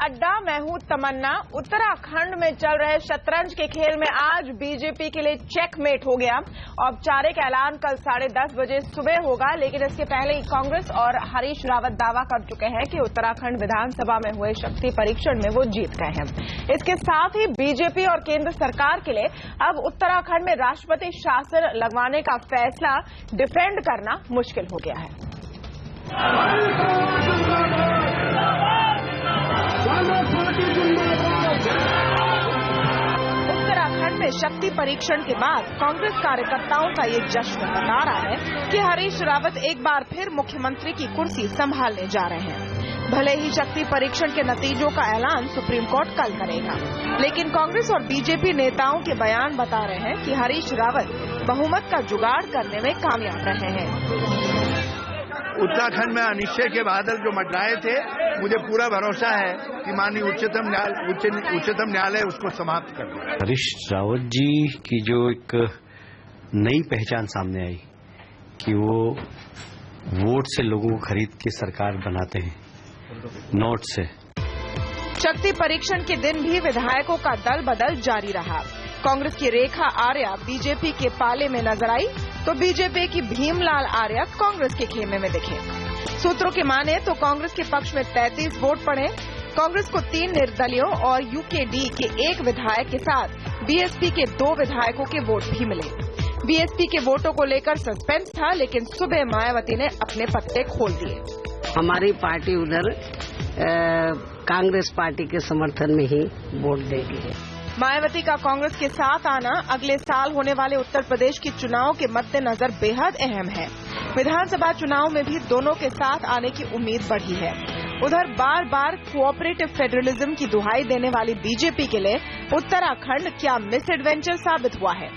अड्डा, मैं हूं तमन्ना। उत्तराखंड में चल रहे शतरंज के खेल में आज बीजेपी के लिए चेकमेट हो गया। औपचारिक ऐलान कल 10:30 बजे सुबह होगा, लेकिन इसके पहले ही कांग्रेस और हरीश रावत दावा कर चुके हैं कि उत्तराखंड विधानसभा में हुए शक्ति परीक्षण में वो जीत गए हैं। इसके साथ ही बीजेपी और केंद्र सरकार के लिए अब उत्तराखंड में राष्ट्रपति शासन लगवाने का फैसला डिफेंड करना मुश्किल हो गया है। उत्तराखंड में शक्ति परीक्षण के बाद कांग्रेस कार्यकर्ताओं का ये जश्न बता रहा है कि हरीश रावत एक बार फिर मुख्यमंत्री की कुर्सी संभालने जा रहे हैं। भले ही शक्ति परीक्षण के नतीजों का ऐलान सुप्रीम कोर्ट कल करेगा, लेकिन कांग्रेस और बीजेपी नेताओं के बयान बता रहे हैं कि हरीश रावत बहुमत का जुगाड़ करने में कामयाब रहे हैं। उत्तराखंड में अनिश्चय के बादल जो मंडराए थे, मुझे पूरा भरोसा है कि माननीय उच्चतम न्यायालय उसको समाप्त कर देगा। हरीश रावत जी की जो एक नई पहचान सामने आई कि वो वोट से लोगों को खरीद के सरकार बनाते हैं, नोट से। शक्ति परीक्षण के दिन भी विधायकों का दल बदल जारी रहा। कांग्रेस की रेखा आर्या बीजेपी के पाले में नजर आई, तो बीजेपी की भीमलाल आर्या कांग्रेस के खेमे में दिखे। सूत्रों के माने तो कांग्रेस के पक्ष में 33 वोट पड़े। कांग्रेस को 3 निर्दलियों और यूकेडी के 1 विधायक के साथ बीएसपी के 2 विधायकों के वोट भी मिले। बीएसपी के वोटों को लेकर सस्पेंस था, लेकिन सुबह मायावती ने अपने पत्ते खोल दिए। हमारी पार्टी उधर कांग्रेस पार्टी के समर्थन में ही वोट देगी। मायावती का कांग्रेस के साथ आना अगले साल होने वाले उत्तर प्रदेश के चुनाव के मद्देनजर बेहद अहम है। विधानसभा चुनाव में भी दोनों के साथ आने की उम्मीद बढ़ी है। उधर बार बार कोऑपरेटिव फेडरलिज्म की दुहाई देने वाली बीजेपी के लिए उत्तराखंड क्या मिस एडवेंचर साबित हुआ है?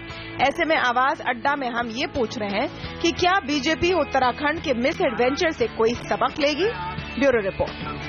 ऐसे में आवाज अड्डा में हम ये पूछ रहे हैं कि क्या बीजेपी उत्तराखंड के मिस एडवेंचर से कोई सबक लेगी? Bureau report.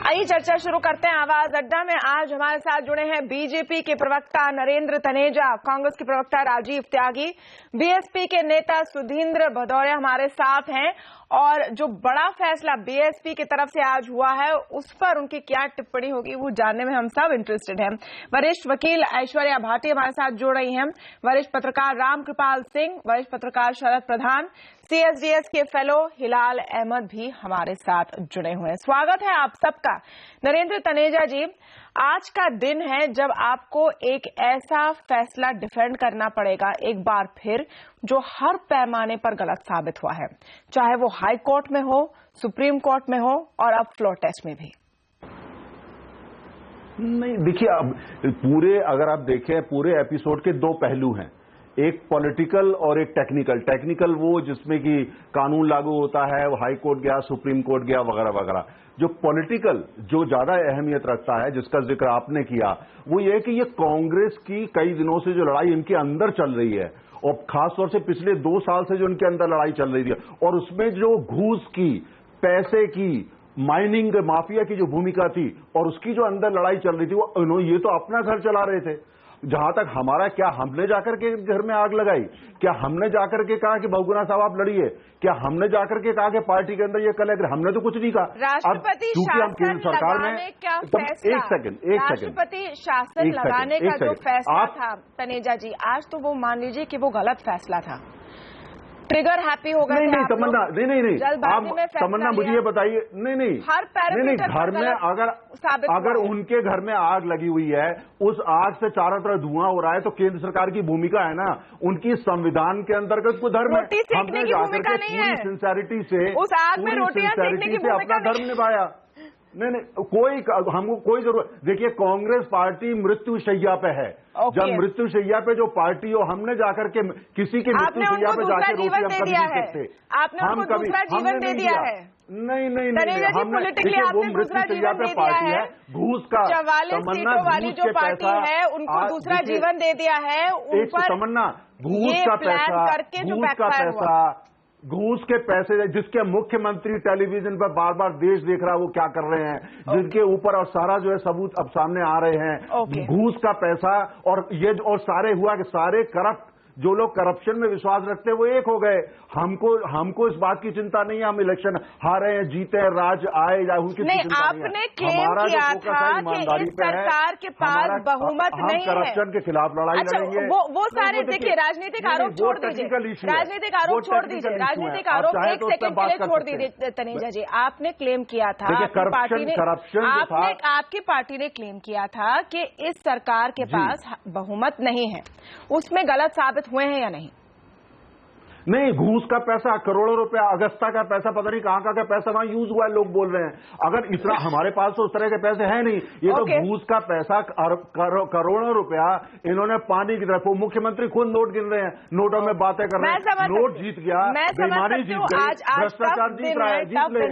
आइए चर्चा शुरू करते हैं। आवाज अड्डा में आज हमारे साथ जुड़े हैं बीजेपी के प्रवक्ता नरेंद्र तनेजा, कांग्रेस के प्रवक्ता राजीव त्यागी, बीएसपी के नेता सुधींद्र भदौरिया हमारे साथ हैं। और जो बड़ा फैसला बीएसपी की तरफ से आज हुआ है, उस पर उनकी क्या टिप्पणी होगी वो जानने में हम सब इंटरेस्टेड हैं। वरिष्ठ वकील ऐश्वर्या भाटी हमारे साथ जुड़ रही हैं, वरिष्ठ पत्रकार रामकृपाल सिंह, वरिष्ठ पत्रकार शरद प्रधान, सीएसडीएस के फेलो हिलाल अहमद भी हमारे साथ जुड़े हुए हैं। स्वागत है आप सबका। नरेंद्र तनेजा जी, आज का दिन है जब आपको एक ऐसा फैसला डिफेंड करना पड़ेगा एक बार फिर, जो हर पैमाने पर गलत साबित हुआ है, चाहे वो हाई कोर्ट में हो, सुप्रीम कोर्ट में हो और अब फ्लोर टेस्ट में भी। नहीं, देखिए, अब पूरे अगर आप देखें पूरे एपिसोड के 2 पहलू हैं, एक पॉलिटिकल और एक टेक्निकल। टेक्निकल वो जिसमें कि कानून लागू होता है, वो हाई कोर्ट गया, सुप्रीम कोर्ट गया, वगैरह वगैरह। जो पॉलिटिकल जो ज्यादा अहमियत रखता है, जिसका जिक्र आपने किया, वो ये कि ये कांग्रेस की कई दिनों से जो लड़ाई इनके अंदर चल रही है, और खासतौर से पिछले 2 साल से जो इनके अंदर लड़ाई चल रही थी, और उसमें जो घूस की, पैसे की, माइनिंग माफिया की जो भूमिका थी और उसकी जो अंदर लड़ाई चल रही थी, वो ये तो अपना घर चला रहे थे। जहां तक हमारा, क्या हमने जाकर के घर में आग लगाई? क्या हमने जाकर के कहा कि बहुगुणा साहब आप लड़िए? क्या हमने जाकर के कहा कि पार्टी के अंदर ये कलेक्टर? हमने तो कुछ नहीं कहा। राष्ट्रपति शासन लगाने का फैसला, राष्ट्रपति शासन लगाने का जो फैसला था तनेजा जी, आज तो वो मान लीजिए कि वो गलत फैसला था। ट्रिगर हैप्पी हो गए। नहीं तमन्ना, नहीं आप तमन्ना मुझे ये बताइए। नहीं हर पैरामीटर घर में अगर उनके घर में आग लगी हुई है, उस आग से चारों तरफ धुआं हो रहा है, तो केंद्र सरकार की भूमिका है ना, उनकी संविधान के अंतर्गत को धर्म है। हमने जाकर के पूरी सिंसेरिटी से उस आग में रोटियां सेकने की भूमिका अपना धर्म निभाया। नहीं, हमको कोई जरूरत। देखिए, कांग्रेस पार्टी मृत्यु शैया पे है। जब मृत्यु शैया पे जो पार्टी हो, हमने जाकर के किसी की मृत्यु शैया पे जाकर रोटी हम कभी नहीं सकते। आपने उनको दूसरा जीवन दे दिया है। नहीं, हमने वो मृत्यु शैया पे पार्टी है, घूस का 44 सीटों वाली जो पार्टी है, उनको दूसरा जीवन दे दिया है। तमन्ना, घूस का पैसा, घूस के पैसे, जिसके मुख्यमंत्री टेलीविजन पर बार बार देश देख रहा है वो क्या कर रहे हैं, जिनके ऊपर और सारा जो है सबूत अब सामने आ रहे हैं, घूस का पैसा। और ये और सारे हुआ कि सारे करप्ट जो लोग करप्शन में विश्वास रखते हैं वो एक हो गए। हमको इस बात की चिंता नहीं है, हम इलेक्शन हारे हैं, जीते हैं, राज आए या उनकी नहीं, चिंता नहीं है। आपने क्लेम किया था कि इस सरकार के पास बहुमत नहीं है। करप्शन के खिलाफ लड़ाई लड़ेंगे। वो सारे देखिए, राजनीतिक आरोप छोड़ दीजिए, राजनीतिक आरोप छोड़ दीजिए, राजनीतिक आरोप एक सेकंड के लिए छोड़ दीजिए तनेजा जी। आपने क्लेम किया था, आपकी पार्टी ने क्लेम किया था कि इस सरकार के पास बहुमत नहीं है, उसमें गलत साबित हुए हैं या नहीं? नहीं, घूस का पैसा, करोड़ों रुपया, अगस्ता का पैसा, पता नहीं कहां का पैसा वहां यूज हुआ है, लोग बोल रहे हैं। अगर इतना हमारे पास तो उस तरह के पैसे हैं नहीं, ये तो घूस का पैसा, करोड़ों रुपया इन्होंने पानी की तरफ। मुख्यमंत्री खुद नोट गिन रहे हैं, नोटों में बातें कर रहे हैं। नोट जीत गया, बेईमानी जीत गई, भ्रष्टाचार जीत रहा है, जीत ले।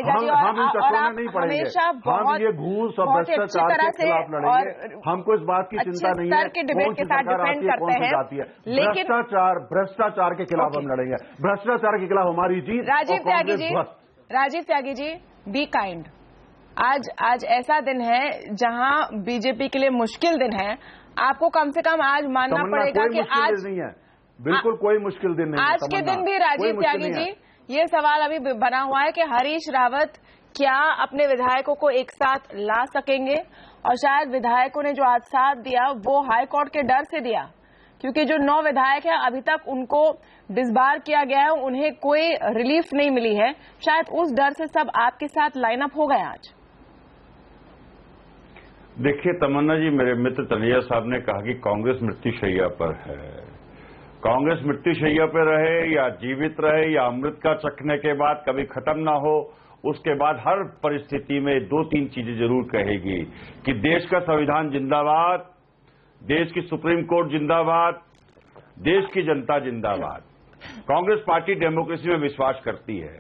हम इन चक्रों में नहीं पड़ेंगे, हम ये घूस और भ्रष्टाचार के खिलाफ लड़ेंगे। हमको इस बात की चिंता नहीं है कौन सी सरकार आती है, कौन सी जाती है। भ्रष्टाचार के खिलाफ हम लड़ेंगे, भ्रष्टाचार के खिलाफ हमारी जीत। Rajiv Tyagi ji, be kind. आज ऐसा दिन है जहां बीजेपी के लिए मुश्किल दिन है। आपको कम से कम आज मानना पड़ेगा कि आज नहीं है, बिल्कुल कोई मुश्किल दिन नहीं। आज के दिन भी राजीव त्यागी जी, ये सवाल अभी बना हुआ है कि हरीश रावत क्या अपने विधायकों को एक साथ ला सकेंगे, और शायद विधायकों ने जो आज साथ दिया वो हाईकोर्ट के डर से दिया, क्योंकि जो 9 विधायक हैं अभी तक उनको डिसबार किया गया है, उन्हें कोई रिलीफ नहीं मिली है। शायद उस डर से सब आपके साथ लाइन अप हो गए आज। देखिए तमन्ना जी, मेरे मित्र तनेजा साहब ने कहा कि कांग्रेस मृत्युशैया पर है। कांग्रेस मृत्युशैया पर रहे या जीवित रहे या अमृत का चखने के बाद कभी खत्म ना हो, उसके बाद हर परिस्थिति में 2-3 चीजें जरूर कहेगी कि देश का संविधान जिंदाबाद, देश की सुप्रीम कोर्ट जिंदाबाद, देश की जनता जिंदाबाद। कांग्रेस पार्टी डेमोक्रेसी में विश्वास करती है।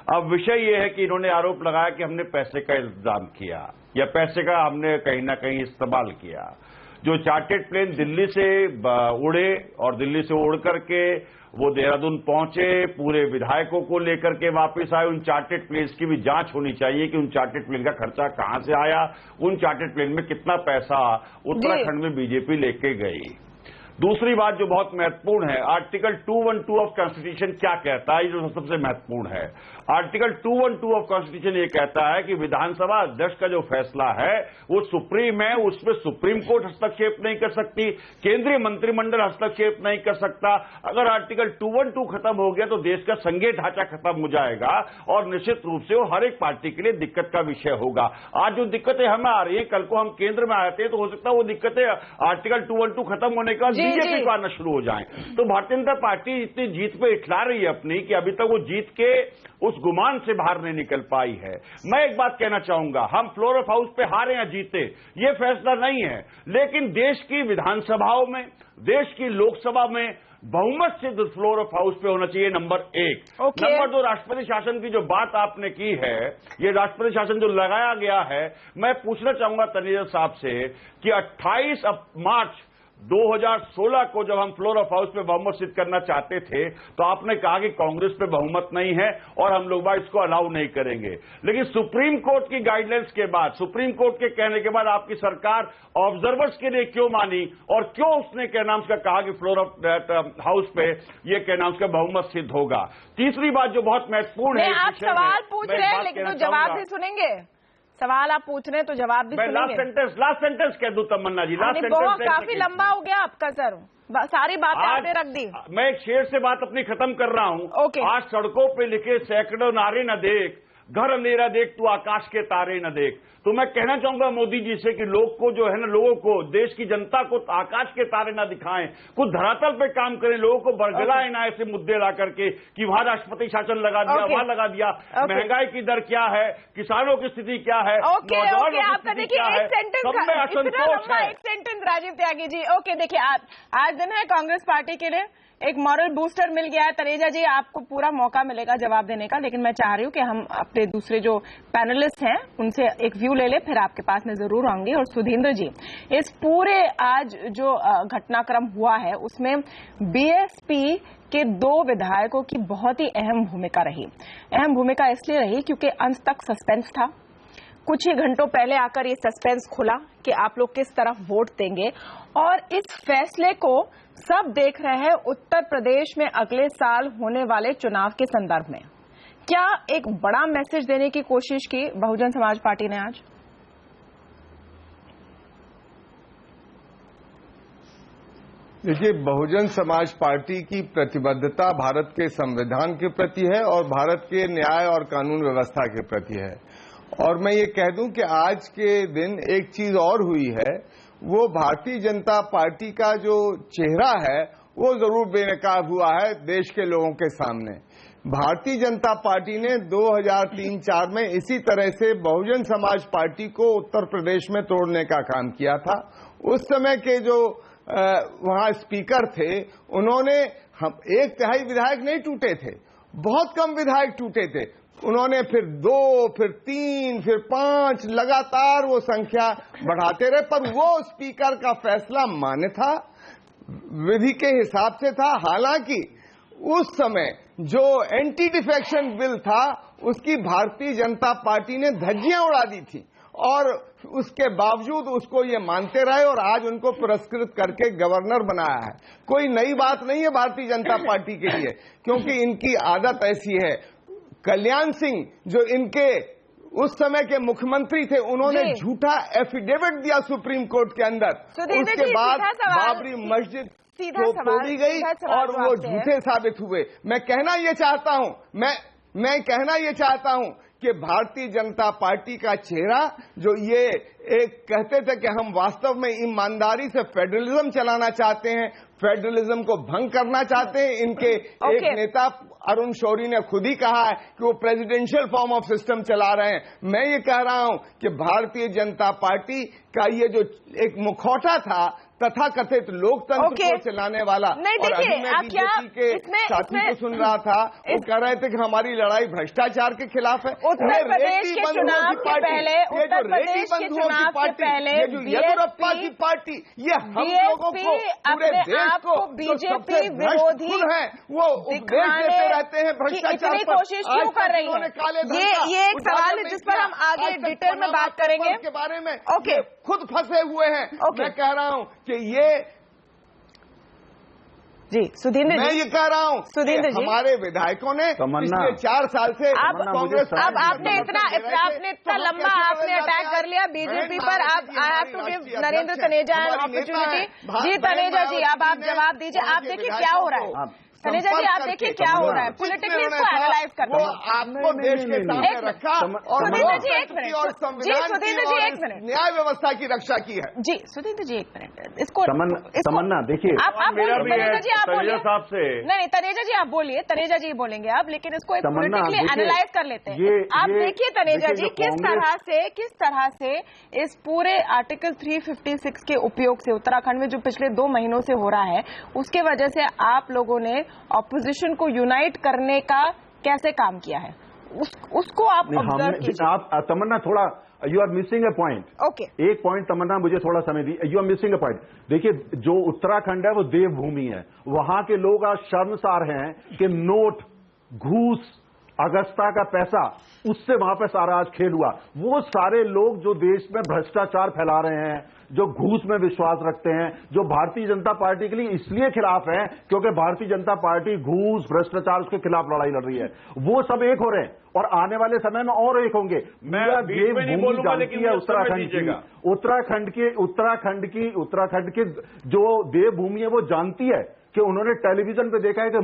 अब विषय यह है कि इन्होंने आरोप लगाया कि हमने पैसे का इंतजाम किया या पैसे का हमने कहीं ना कहीं इस्तेमाल किया। जो चार्टर्ड प्लेन दिल्ली से उड़े और दिल्ली से उड़ करके वो देहरादून पहुंचे, पूरे विधायकों को लेकर के वापस आए, उन चार्टर्ड प्लेन्स की भी जांच होनी चाहिए कि उन चार्टर्ड प्लेन का खर्चा कहां से आया, उन चार्टर्ड प्लेन में कितना पैसा उत्तराखंड में बीजेपी लेके गई। दूसरी बात जो बहुत महत्वपूर्ण है, आर्टिकल 212 ऑफ कॉन्स्टिट्यूशन क्या कहता है, जो सबसे महत्वपूर्ण है। आर्टिकल 212 ऑफ कॉन्स्टिट्यूशन ये कहता है कि विधानसभा अध्यक्ष का जो फैसला है वो सुप्रीम है, उसमें सुप्रीम कोर्ट हस्तक्षेप नहीं कर सकती, केंद्रीय मंत्रिमंडल हस्तक्षेप नहीं कर सकता। अगर आर्टिकल 212 खत्म हो गया तो देश का संघीय ढांचा खत्म हो जाएगा और निश्चित रूप से वो हर एक पार्टी के लिए दिक्कत का विषय होगा। आज जो दिक्कतें हमें आ रही है, कल को हम केंद्र में आते हैं तो हो सकता है वो दिक्कतें आर्टिकल 212 खत्म होने का बीजेपी को आना शुरू हो जाए। तो भारतीय जनता पार्टी इतनी जीत पे इठला रही है अपनी कि अभी तक वो जीत के उस गुमान से बाहर नहीं निकल पाई है। मैं एक बात कहना चाहूंगा, हम फ्लोर ऑफ हाउस पे हारे या जीते ये फैसला नहीं है, लेकिन देश की विधानसभाओं में, देश की लोकसभा में बहुमत से फ्लोर ऑफ हाउस पे होना चाहिए, नंबर 1। नंबर 2, राष्ट्रपति शासन की जो बात आपने की है, ये राष्ट्रपति शासन जो लगाया गया है, मैं पूछना चाहूंगा तनेजा साहब से कि 28 मार्च 2016 को जब हम फ्लोर ऑफ हाउस पे बहुमत सिद्ध करना चाहते थे तो आपने कहा कि कांग्रेस पे बहुमत नहीं है और हम लोग इसको अलाउ नहीं करेंगे। लेकिन सुप्रीम कोर्ट की गाइडलाइंस के बाद, सुप्रीम कोर्ट के कहने के बाद आपकी सरकार ऑब्जर्वर्स के लिए क्यों मानी और क्यों उसने क्या नाम का कहा कि फ्लोर ऑफ हाउस पे ये क्या नाम का बहुमत सिद्ध होगा। तीसरी बात जो बहुत महत्वपूर्ण है, आप सवाल पूछ रहे हैं लेकिन तो जवाब भी सुनेंगे। सवाल आप पूछ रहे हैं तो जवाब भी सुनेंगे। लास्ट सेंटेंस कह दूं तमन्ना जी, लास्ट सेंटेंस काफी लंबा हो गया आपका सर, सारी बातें आपने रख दी। मैं एक शेर से बात अपनी खत्म कर रहा हूं। आज सड़कों पे लिखे सैकड़ों नारे न देख, घर अंधेरा देख तू आकाश के तारे न देख। तो मैं कहना चाहूंगा मोदी जी से कि लोग को जो है ना, लोगों को, देश की जनता को आकाश के तारे ना दिखाएं, कुछ धरातल पे काम करें, लोगों को बरगलाएं ना ऐसे मुद्दे ला करके कि वहां राष्ट्रपति शासन लगा दिया, वहां लगा दिया। महंगाई की दर क्या है, किसानों की स्थिति क्या है, नौजवानों की स्थिति क्या है, सब में असंतोष है। एक सेंटेंस राजीव त्यागी जी। ओके, देखिए आज दिन है कांग्रेस पार्टी के लिए, एक मॉरल बूस्टर मिल गया है। तनेजा जी, आपको पूरा मौका मिलेगा जवाब देने का, लेकिन मैं चाह रही हूं कि हम अपने दूसरे जो पैनलिस्ट हैं उनसे एक व्यू ले ले, फिर आपके पास मैं जरूर आऊंगी। और सुधींद्र जी, इस पूरे आज जो घटनाक्रम हुआ है उसमें बीएसपी के 2 विधायकों की बहुत ही अहम भूमिका रही। अहम भूमिका इसलिए रही क्योंकि अंत तक सस्पेंस था, कुछ ही घंटों पहले आकर ये सस्पेंस खुला कि आप लोग किस तरफ वोट देंगे, और इस फैसले को सब देख रहे हैं उत्तर प्रदेश में अगले साल होने वाले चुनाव के संदर्भ में। क्या एक बड़ा मैसेज देने की कोशिश की बहुजन समाज पार्टी ने आज? देखिए, बहुजन समाज पार्टी की प्रतिबद्धता भारत के संविधान के प्रति है और भारत के न्याय और कानून व्यवस्था के प्रति है। और मैं ये कह दूं कि आज के दिन एक चीज और हुई है, वो भारतीय जनता पार्टी का जो चेहरा है वो जरूर बेनकाब हुआ है देश के लोगों के सामने। भारतीय जनता पार्टी ने 2003-04 में इसी तरह से बहुजन समाज पार्टी को उत्तर प्रदेश में तोड़ने का काम किया था। उस समय के जो वहां स्पीकर थे, उन्होंने 1/3 विधायक नहीं टूटे थे, बहुत कम विधायक टूटे थे। उन्होंने फिर 2, फिर 3, फिर 5 लगातार वो संख्या बढ़ाते रहे, पर वो स्पीकर का फैसला मान्य था, विधि के हिसाब से था। हालांकि उस समय जो एंटी डिफेक्शन बिल था उसकी भारतीय जनता पार्टी ने धज्जियां उड़ा दी थी और उसके बावजूद उसको ये मानते रहे और आज उनको पुरस्कृत करके गवर्नर बनाया है। कोई नई बात नहीं है भारतीय जनता पार्टी के लिए, क्योंकि इनकी आदत ऐसी है। कल्याण सिंह जो इनके उस समय के मुख्यमंत्री थे, उन्होंने झूठा एफिडेविट दिया सुप्रीम कोर्ट के अंदर, उसके बाद बाबरी मस्जिद तोड़ी गई और वो झूठे साबित हुए। मैं कहना ये चाहता हूं कि भारतीय जनता पार्टी का चेहरा जो ये एक कहते थे कि हम वास्तव में ईमानदारी से फेडरलिज्म चलाना चाहते हैं, फेडरलिज्म को भंग करना चाहते हैं, इनके एक नेता अरुण शौरी ने खुद ही कहा है कि वो प्रेसिडेंशियल फॉर्म ऑफ सिस्टम चला रहे हैं। मैं ये कह रहा हूं कि भारतीय जनता पार्टी का ये जो एक मुखौटा था तथाकथित लोकतंत्र को चलाने वाला, और अभी मैं बीजेपी के साथी को सुन रहा था, वो कह रहे थे कि हमारी लड़ाई भ्रष्टाचार के खिलाफ है। उत्तर प्रदेश के चुनाव के पहले, उत्तर प्रदेश के चुनाव के पहले येदियुरप्पा की पार्टी, ये हम लोगों को, पूरे देश को बीजेपी विरोधी है वो उपदेश देते रहते हैं भ्रष्टाचार पर। कोशिश क्यों कर रही है? ये एक सवाल है जिस पर हम आगे डिटेल में बात करेंगे के बारे में। खुद फंसे हुए हैं। मैं कह रहा हूं कि ये जी सुधींद्र मैं ये कह रहा हूं सुधींद्र जी, हमारे विधायकों ने पिछले 4 साल से कांग्रेस, अब आपने इतना लंबा आपने अटैक कर लिया बीजेपी पर। आप I have to give Narendra Taneja an opportunity. जी तनेजा जी, अब आप जवाब दीजिए। आप देखिए क्या हो रहा है तनेजा जी, आप देखिए क्या हो रहा है, पॉलिटिकली इसको एनालाइज करते हैं। आपको देश के सामने रखा और सुधींद्र जी एक मिनट, और सुधींद्र जी एक मिनट, न्याय व्यवस्था की रक्षा की है। जी सुधींद्र जी एक मिनट, इसको तमन्ना देखिए, आप तनेजा जी आप बोलिए साहब से। नहीं तनेजा जी आप बोलिए, तनेजा जी बोलेंगे आप, लेकिन इसको एक पॉलिटिकली एनालाइज कर लेते हैं। आप देखिए तनेजा जी, किस तरह से इस पूरे आर्टिकल 356 के उपयोग से उत्तराखंड में जो पिछले 2 महीनों से हो रहा है, उसके वजह से आप लोगों ने ऑपोजिशन को यूनाइट करने का कैसे काम किया है, उसको आप ऑब्जर्व कीजिए। आप तमन्ना थोड़ा you are missing a point. Okay, एक पॉइंट तमन्ना मुझे थोड़ा समय दी, you are missing a point. देखिए, जो उत्तराखंड है वो देवभूमि है, वहां के लोग आज शर्मसार हैं कि नोट, घूस, अगस्ता का पैसा, उससे वहां पे सारा आज खेल हुआ। वो सारे लोग जो देश में भ्रष्टाचार फैला रहे हैं, जो घूस में विश्वास रखते हैं, जो भारतीय जनता पार्टी के लिए इसलिए खिलाफ हैं क्योंकि भारतीय जनता पार्टी घूस, भ्रष्टाचार, उसके खिलाफ लड़ाई लड़ रही है, वो सब एक हो रहे हैं और आने वाले समय में और एक होंगे। मैं देवभूमि जानती है उत्तराखंड की जो देवभूमि है वो जानती है कि उन्होंने टेलीविजन पे देखा है कि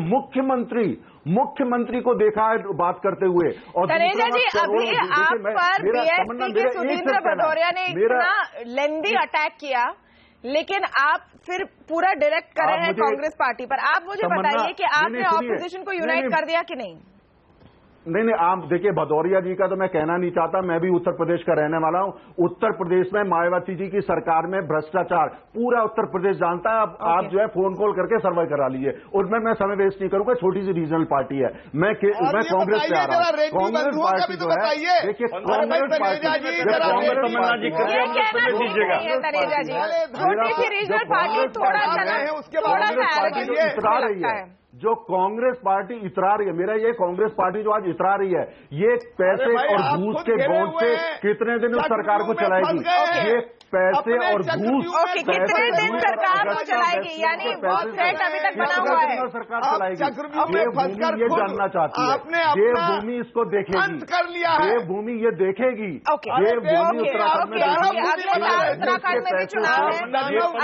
मुख्यमंत्री को देखा है बात करते हुए। और तनेजा जी, अभी आप पर बीएसपी के सुधींद्र भदौरिया ने इतना लेंदी अटैक किया, लेकिन आप फिर पूरा डायरेक्ट कर रहे हैं कांग्रेस पार्टी पर। आप मुझे बताइए कि आपने ऑपोजिशन को यूनाइट कर दिया कि नहीं? नहीं, आप देखिए, भदौरिया जी का तो मैं कहना नहीं चाहता, मैं भी उत्तर प्रदेश का रहने वाला हूं। उत्तर प्रदेश में मायावती जी की सरकार में भ्रष्टाचार पूरा उत्तर प्रदेश जानता है। आप जो है फोन कॉल करके सर्वे करा लीजिए, उसमें मैं समय वेस्ट नहीं करूंगा। छोटी सी रीजनल पार्टी है, मैं कांग्रेस से आ रहा हूं। कांग्रेस पार्टी जो है, देखिए कांग्रेस पार्टी, तनेजा जी छोटी सी रीजनल पार्टी थोड़ा सा इतरा रही है। जो कांग्रेस पार्टी इतरा रही है, मेरा ये कांग्रेस पार्टी जो आज इतरा रही है, ये पैसे और घूस के गौंड से कितने दिन उस सरकार को चलाएगी? ये पैसे और घूस कितने दिन सरकार को चलाएगी? यानी बहुत थ्रेट अभी तक बना हुआ है। सरकार चलाएगी। ये भूमि ये जानना चाहती है, ये भूमि इसको देखेगी, ये भूमि ये देखेगी, ये भूमि उत्तराखंड में उत्तराखंड में भी चुनाव है,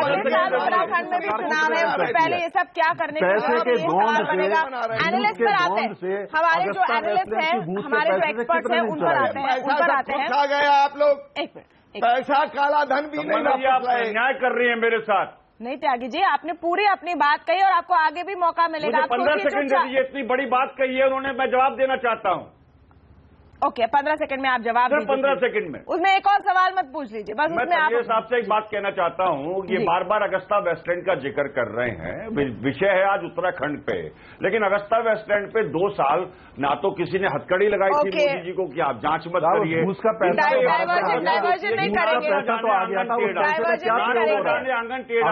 अगले साल उत्तराखंड में भी चुनाव है, उससे पहले ये सब क्या करने पैसे के सवाल बनेगा। एनालिस्ट पर आते हैं, हमारे जो एनालिस्ट हैं, हमारे जो एक्सपर्ट्स हैं, उन पर आते हैं। खा गया आप लोग, एक मिनट, पैसा काला धन भी नहीं। आप अन्याय कर रही हैं मेरे साथ। नहीं त्यागी जी, आपने पूरी अपनी बात कही और आपको आगे भी मौका मिलेगा। 15 सेकंड दे दीजिए, इतनी बड़ी बात कही है उन्होंने, मैं जवाब देना चाहता हूँ। ओके, 15 सेकंड में आप जवाब दीजिए। 15 सेकंड में उसमें एक और सवाल मत पूछ लीजिए, बस मैं साहब से एक बात कहना चाहता हूँ। ये बार बार अगस्ता वेस्टलैंड का जिक्र कर रहे हैं, विषय है आज उत्तराखंड पे, लेकिन अगस्ता वेस्टलैंड पे 2 साल ना तो किसी ने हथकड़ी लगाई थी मोदी जी को कि आप जांच मत करिए, उसका पैसा डाइवर्जन नहीं करेंगे, तो आ गया था, आंगन टेढ़ा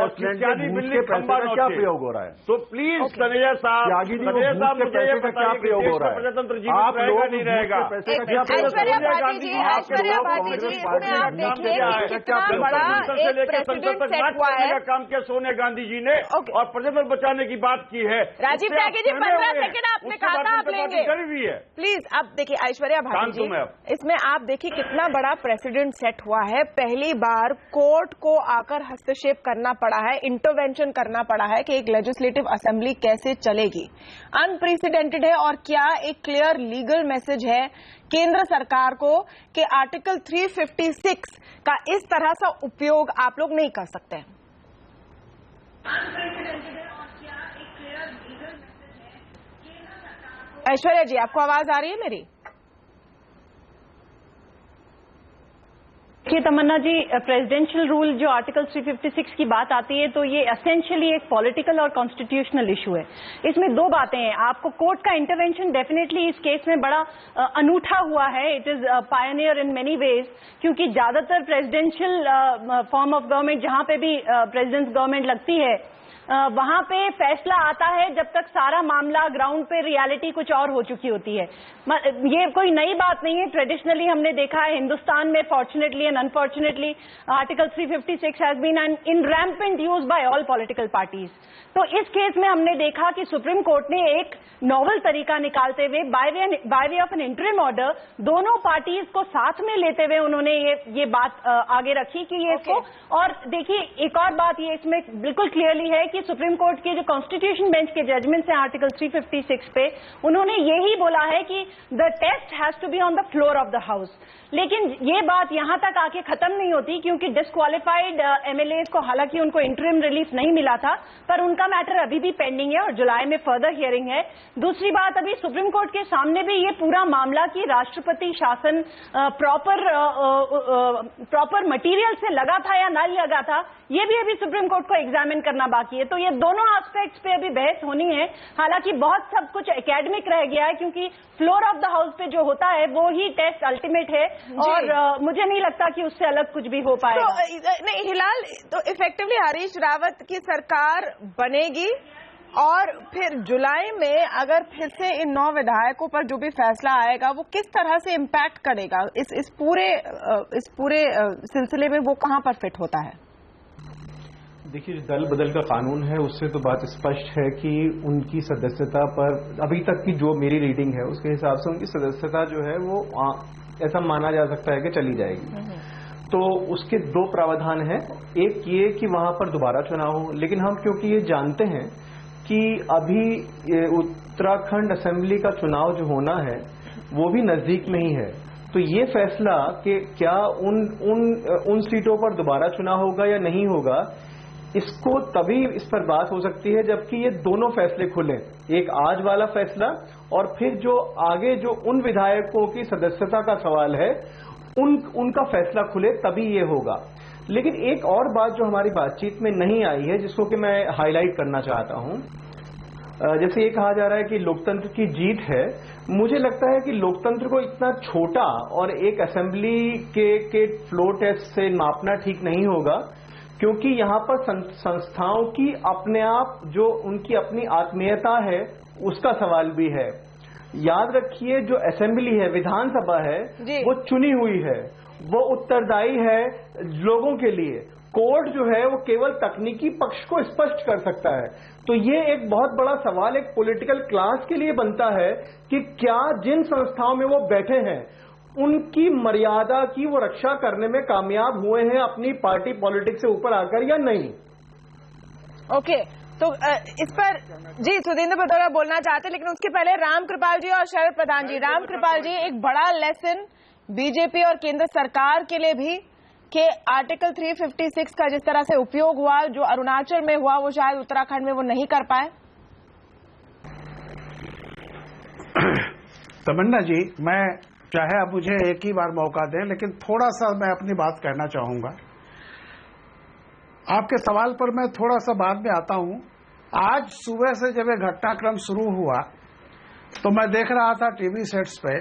इत्यादि बिल्ली खंबा क्या प्रयोग हो रहा है? तो प्लीज तनेजा साहब, तनेजा साहब मुझे ये बताइए कि देश का प्रजातंत्र जीवित रहेगा नहीं रहेगा? ऐश्वर्या भाटी जी, इसमें आप देखिए कितना बड़ा एक प्रेसिडेंट सेट हुआ है। काम किया सोनिया गांधी जी ने और प्रजातंत्र बचाने की बात की है। राजीव त्यागी जी, 15 सेकंड आपने कहा था आप लेंगे, प्लीज। अब देखिए ऐश्वर्या भाटी जी, इसमें आप देखिए कितना बड़ा प्रेसिडेंट सेट हुआ है। पहली बार कोर्ट को आकर हस्तक्षेप करना पड़ा है, इंटरवेंशन करना पड़ा है कि एक लेजिस्लेटिव असेंबली कैसे चलेगी। अनप्रेसिडेंटेड है और क्या एक क्लियर लीगल मैसेज है केंद्र सरकार को कि आर्टिकल 356 का इस तरह से उपयोग आप लोग नहीं कर सकते। ऐश्वर्या जी, आपको आवाज आ रही है मेरी? देखिए तमन्ना जी, प्रेसिडेंशियल रूल जो आर्टिकल 356 की बात आती है तो ये एसेंशियली एक पॉलिटिकल और कॉन्स्टिट्यूशनल इशू है। इसमें 2 बातें हैं। आपको कोर्ट का इंटरवेंशन डेफिनेटली इस केस में बड़ा अनूठा हुआ है। It is Pioneer in many ways, क्योंकि ज्यादातर प्रेसिडेंशियल फॉर्म ऑफ गवर्नमेंट जहां पे भी प्रेसिडेंट्स गवर्नमेंट लगती है वहां पे फैसला आता है जब तक सारा मामला ग्राउंड पे रियलिटी कुछ और हो चुकी होती है। ये कोई नई बात नहीं है। ट्रेडिशनली हमने देखा है हिंदुस्तान में, fortunately and unfortunately, article 356 has been an in rampant use by all political parties. तो इस केस में हमने देखा कि सुप्रीम कोर्ट ने एक नॉवल तरीका निकालते हुए by way of N interim order दोनों पार्टीज को साथ में लेते हुए उन्होंने ये बात आगे रखी कि ये इसको। और देखिए एक और बात ये इसमें बिल्कुल क्लियरली है कि सुप्रीम कोर्ट के जो कॉन्स्टिट्यूशन बेंच के जजमेंट्स हैं आर्टिकल 356 पे, उन्होंने यही बोला है कि the test has to be on the floor of the house. लेकिन ये बात यहां तक आके खत्म नहीं होती, क्योंकि डिस्क्वालिफाइड एमएलएज को हालांकि उनको इंटरिम रिलीफ नहीं मिला था, पर उनका मैटर अभी भी पेंडिंग है और जुलाई में फर्दर हियरिंग है। दूसरी बात, अभी सुप्रीम कोर्ट के सामने भी ये पूरा मामला कि राष्ट्रपति शासन प्रॉपर मटेरियल से लगा था या ना लगा था, ये भी अभी सुप्रीम कोर्ट को एग्जामिन करना बाकी है। तो ये दोनों एस्पेक्ट्स पे अभी बहस होनी है। हालांकि बहुत सब कुछ एकेडमिक रह गया है, क्योंकि फ्लोर ऑफ द हाउस पे जो होता है वो ही टेस्ट अल्टीमेट है और मुझे नहीं लगता कि उससे अलग कुछ भी हो पाएगा। तो नहीं हिलाल, तो इफेक्टिवली हरीश रावत की सरकार बनेगी और फिर जुलाई में अगर फिर से इन 9 विधायकों पर जो भी फैसला आएगा वो किस तरह से इम्पैक्ट करेगा इस पूरे सिलसिले में, वो कहां पर फिट होता है? देखिए, दल बदल का कानून है, उससे तो बात स्पष्ट है कि उनकी सदस्यता पर अभी तक की जो मेरी रीडिंग है उसके हिसाब से उनकी सदस्यता जो है वो ऐसा माना जा सकता है कि चली जाएगी। तो उसके 2 प्रावधान हैं। एक ये कि वहां पर दोबारा चुनाव हो, लेकिन हम क्योंकि ये जानते हैं कि अभी उत्तराखंड असेंबली का चुनाव जो होना है वो भी नजदीक में ही है, तो ये फैसला कि क्या उन सीटों पर दोबारा चुनाव होगा या नहीं होगा, इसको तभी इस पर बात हो सकती है जबकि ये दोनों फैसले खुलें, एक आज वाला फैसला और फिर जो आगे जो उन विधायकों की सदस्यता का सवाल है उनका फैसला खुले, तभी ये होगा। लेकिन एक और बात जो हमारी बातचीत में नहीं आई है जिसको कि मैं हाईलाइट करना चाहता हूं, जैसे ये कहा जा रहा है कि लोकतंत्र की जीत है, मुझे लगता है कि लोकतंत्र को इतना छोटा और एक असेंबली के फ्लोर टेस्ट से मापना ठीक नहीं होगा, क्योंकि यहाँ पर संस्थाओं की अपने आप जो उनकी अपनी आत्मीयता है उसका सवाल भी है। याद रखिए जो असेंबली है, विधानसभा है, वो चुनी हुई है, वो उत्तरदायी है लोगों के लिए। कोर्ट जो है वो केवल तकनीकी पक्ष को स्पष्ट कर सकता है। तो ये एक बहुत बड़ा सवाल एक पॉलिटिकल क्लास के लिए बनता है कि क्या जिन संस्थाओं में वो बैठे हैं उनकी मर्यादा की वो रक्षा करने में कामयाब हुए हैं अपनी पार्टी पॉलिटिक्स से ऊपर आकर या नहीं। ओके, तो इस पर जी सुधींद्र भदौरिया बोलना चाहते हैं, लेकिन उसके पहले राम कृपाल जी और शरद प्रधान जी। राम कृपाल जी, एक बड़ा लेसन बीजेपी और केंद्र सरकार के लिए भी कि आर्टिकल 356 का जिस तरह से उपयोग हुआ, जो अरुणाचल में हुआ, वो शायद उत्तराखंड में वो नहीं कर पाए। तमन्ना जी, मैं चाहे अब मुझे एक ही बार मौका दें, लेकिन थोड़ा सा मैं अपनी बात कहना चाहूंगा। आपके सवाल पर मैं थोड़ा सा बाद में आता हूं। आज सुबह से जब ये घटनाक्रम शुरू हुआ तो मैं देख रहा था टीवी सेट्स पे,